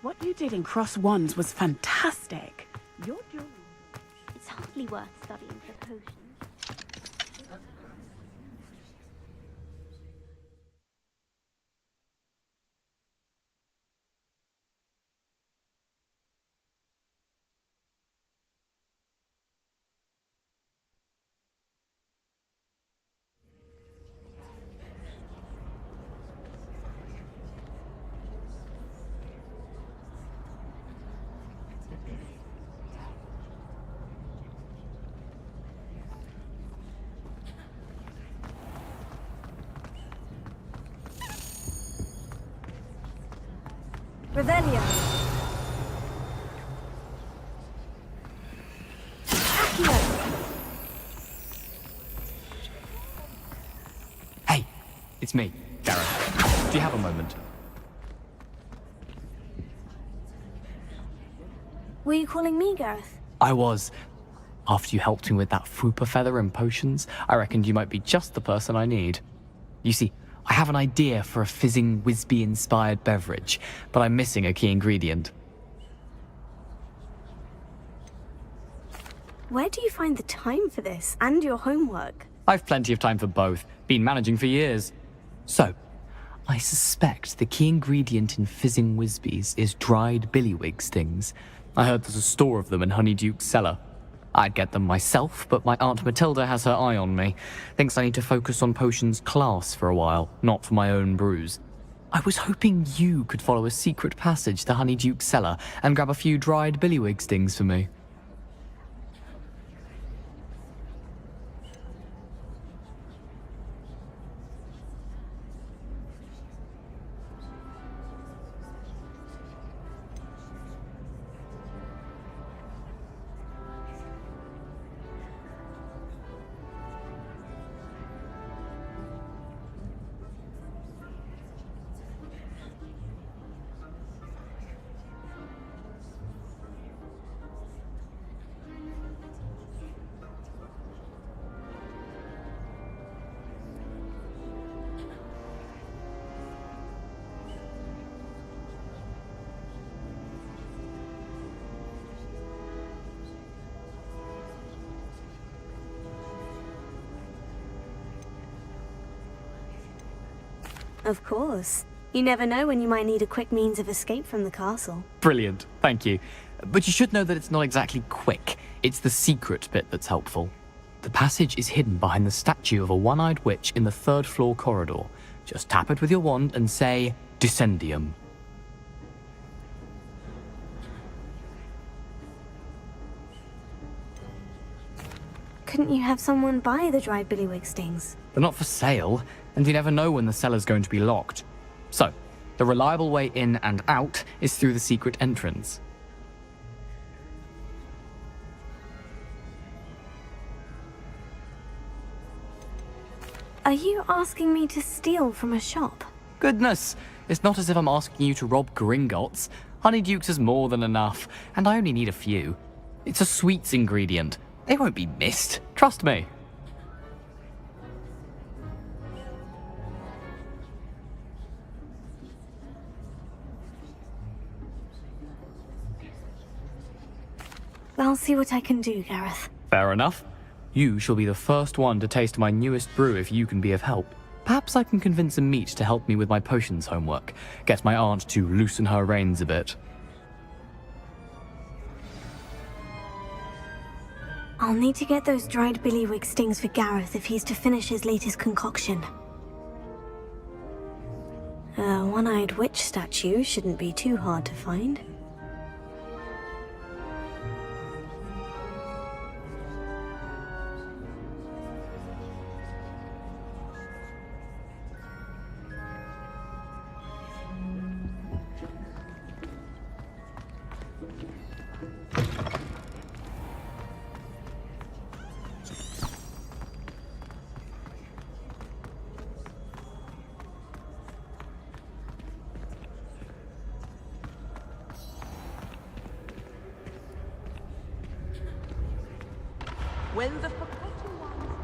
S3: What you did in Cross Wands was fantastic.
S1: It's hardly worth studying for potions. Revelio.
S22: Hey, it's me, Gareth. Do you have a moment?
S1: Were you calling me, Gareth?
S22: I was. After you helped me with that Fupa feather and potions, I reckoned you might be just the person I need. You see, I have an idea for a fizzing Whizbee-inspired beverage, but I'm missing a key ingredient.
S1: Where do you find the time for this and your homework?
S22: I've plenty of time for both. Been managing for years. So, I suspect the key ingredient in fizzing Whizbees is dried billywig stings. I heard there's a store of them in Honeyduke's cellar. I'd get them myself, but my Aunt Matilda has her eye on me. Thinks I need to focus on potions class for a while, not for my own brews. I was hoping you could follow a secret passage to Honeyduke's cellar and grab a few dried billywig stings for me.
S1: Of course. You never know when you might need a quick means of escape from the castle.
S22: Brilliant, thank you. But you should know that it's not exactly quick. It's the secret bit that's helpful. The passage is hidden behind the statue of a one-eyed witch in the third-floor corridor. Just tap it with your wand and say, Descendium.
S1: Couldn't you have someone buy the dried billywig stings?
S22: They're not for sale, and you never know when the cellar's going to be locked. So, the reliable way in and out is through the secret entrance.
S1: Are you asking me to steal from a shop?
S22: Goodness, it's not as if I'm asking you to rob Gringotts. Honeyduke's is more than enough, and I only need a few. It's a sweets ingredient. They won't be missed, trust me.
S1: I'll see what I can do, Gareth.
S22: Fair enough. You shall be the first one to taste my newest brew if you can be of help. Perhaps I can convince a meat to help me with my potions homework. Get my aunt to loosen her reins a bit.
S1: I'll need to get those dried billywig stings for Gareth if he's to finish his latest concoction. A one-eyed witch statue shouldn't be too hard to find.
S5: When the forgotten ones...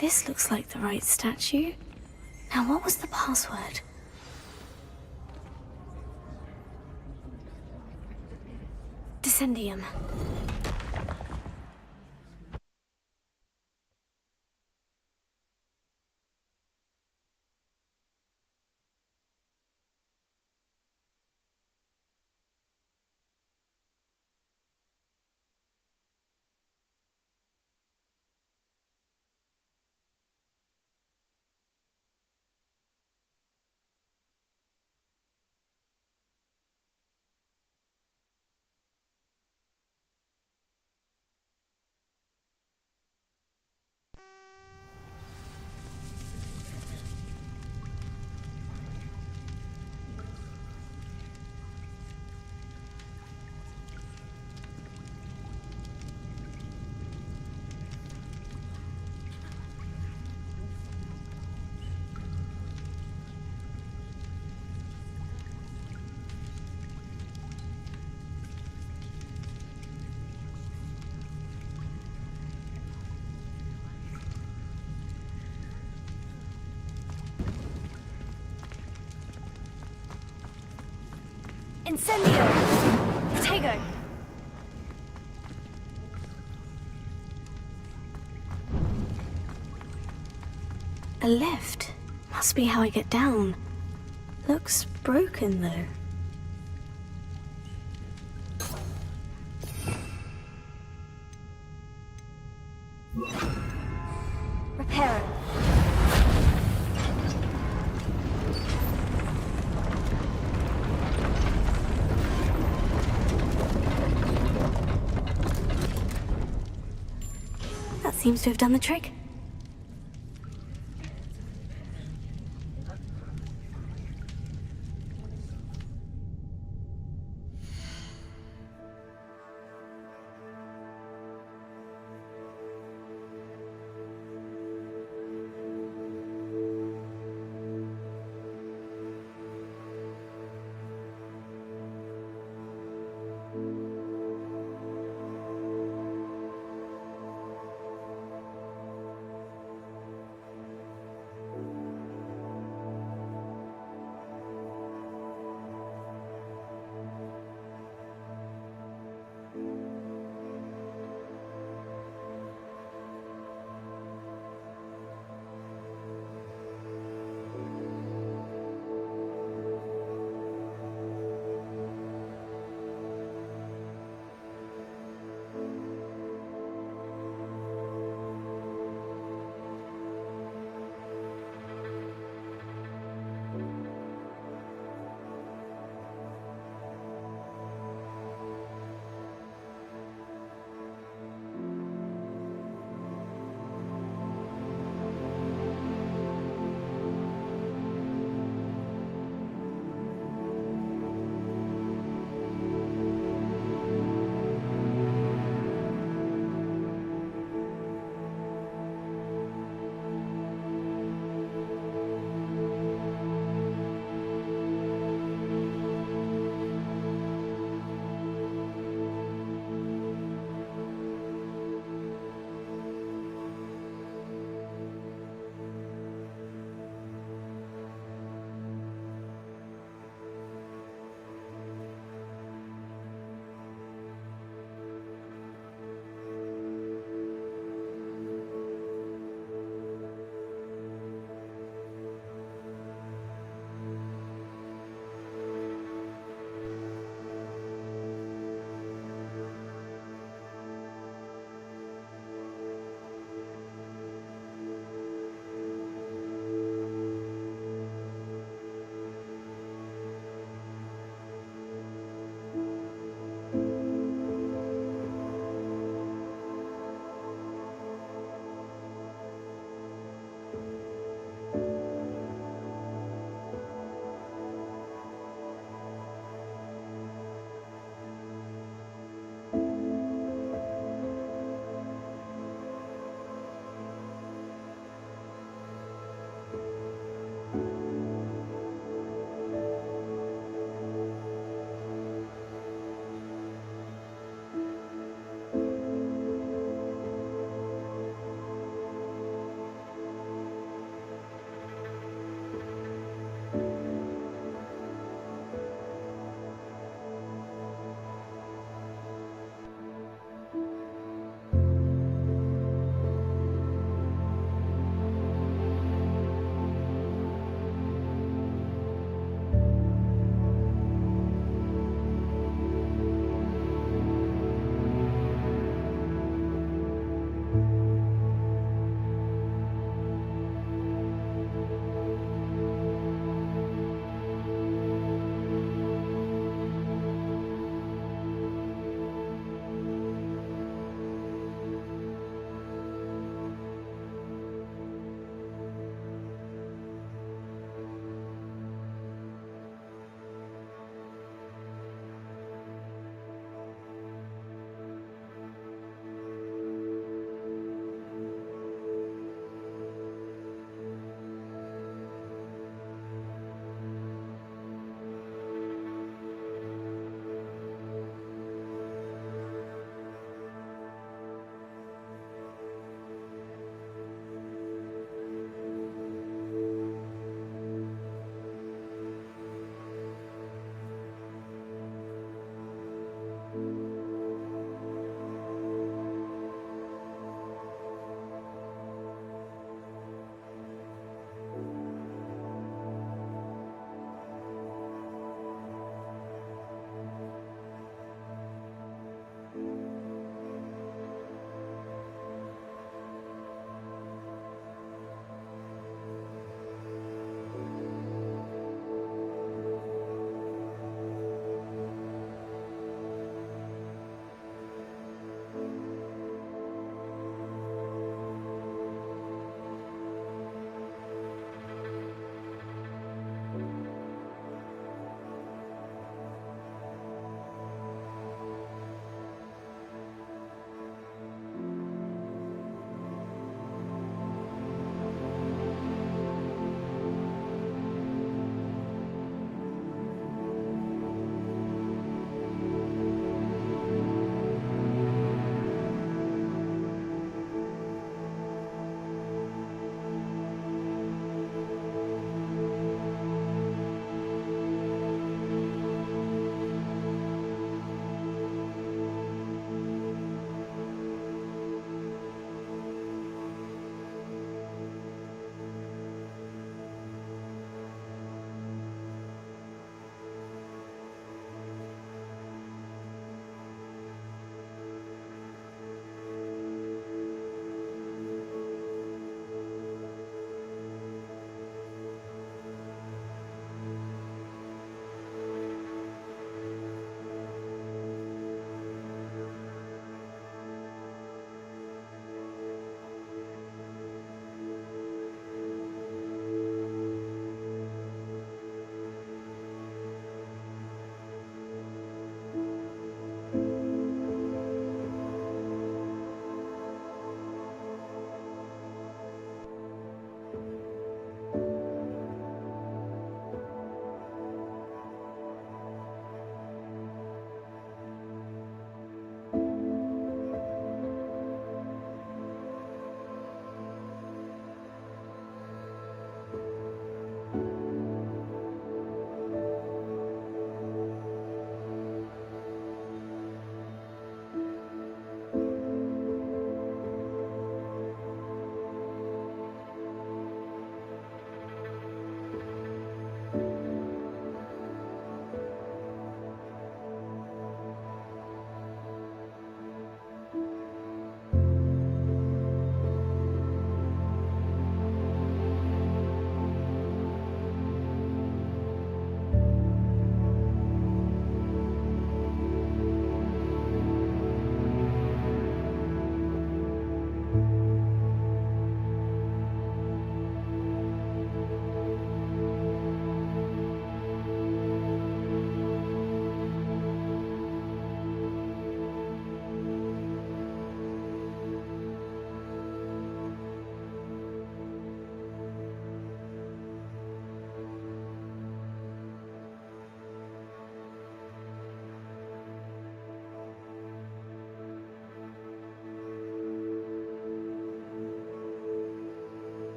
S1: This looks like the right statue. Now, what was the password? Descendium. Incendio! Tego! A lift. Must be how I get down. Looks broken, though. Repair it. That seems to have done the trick.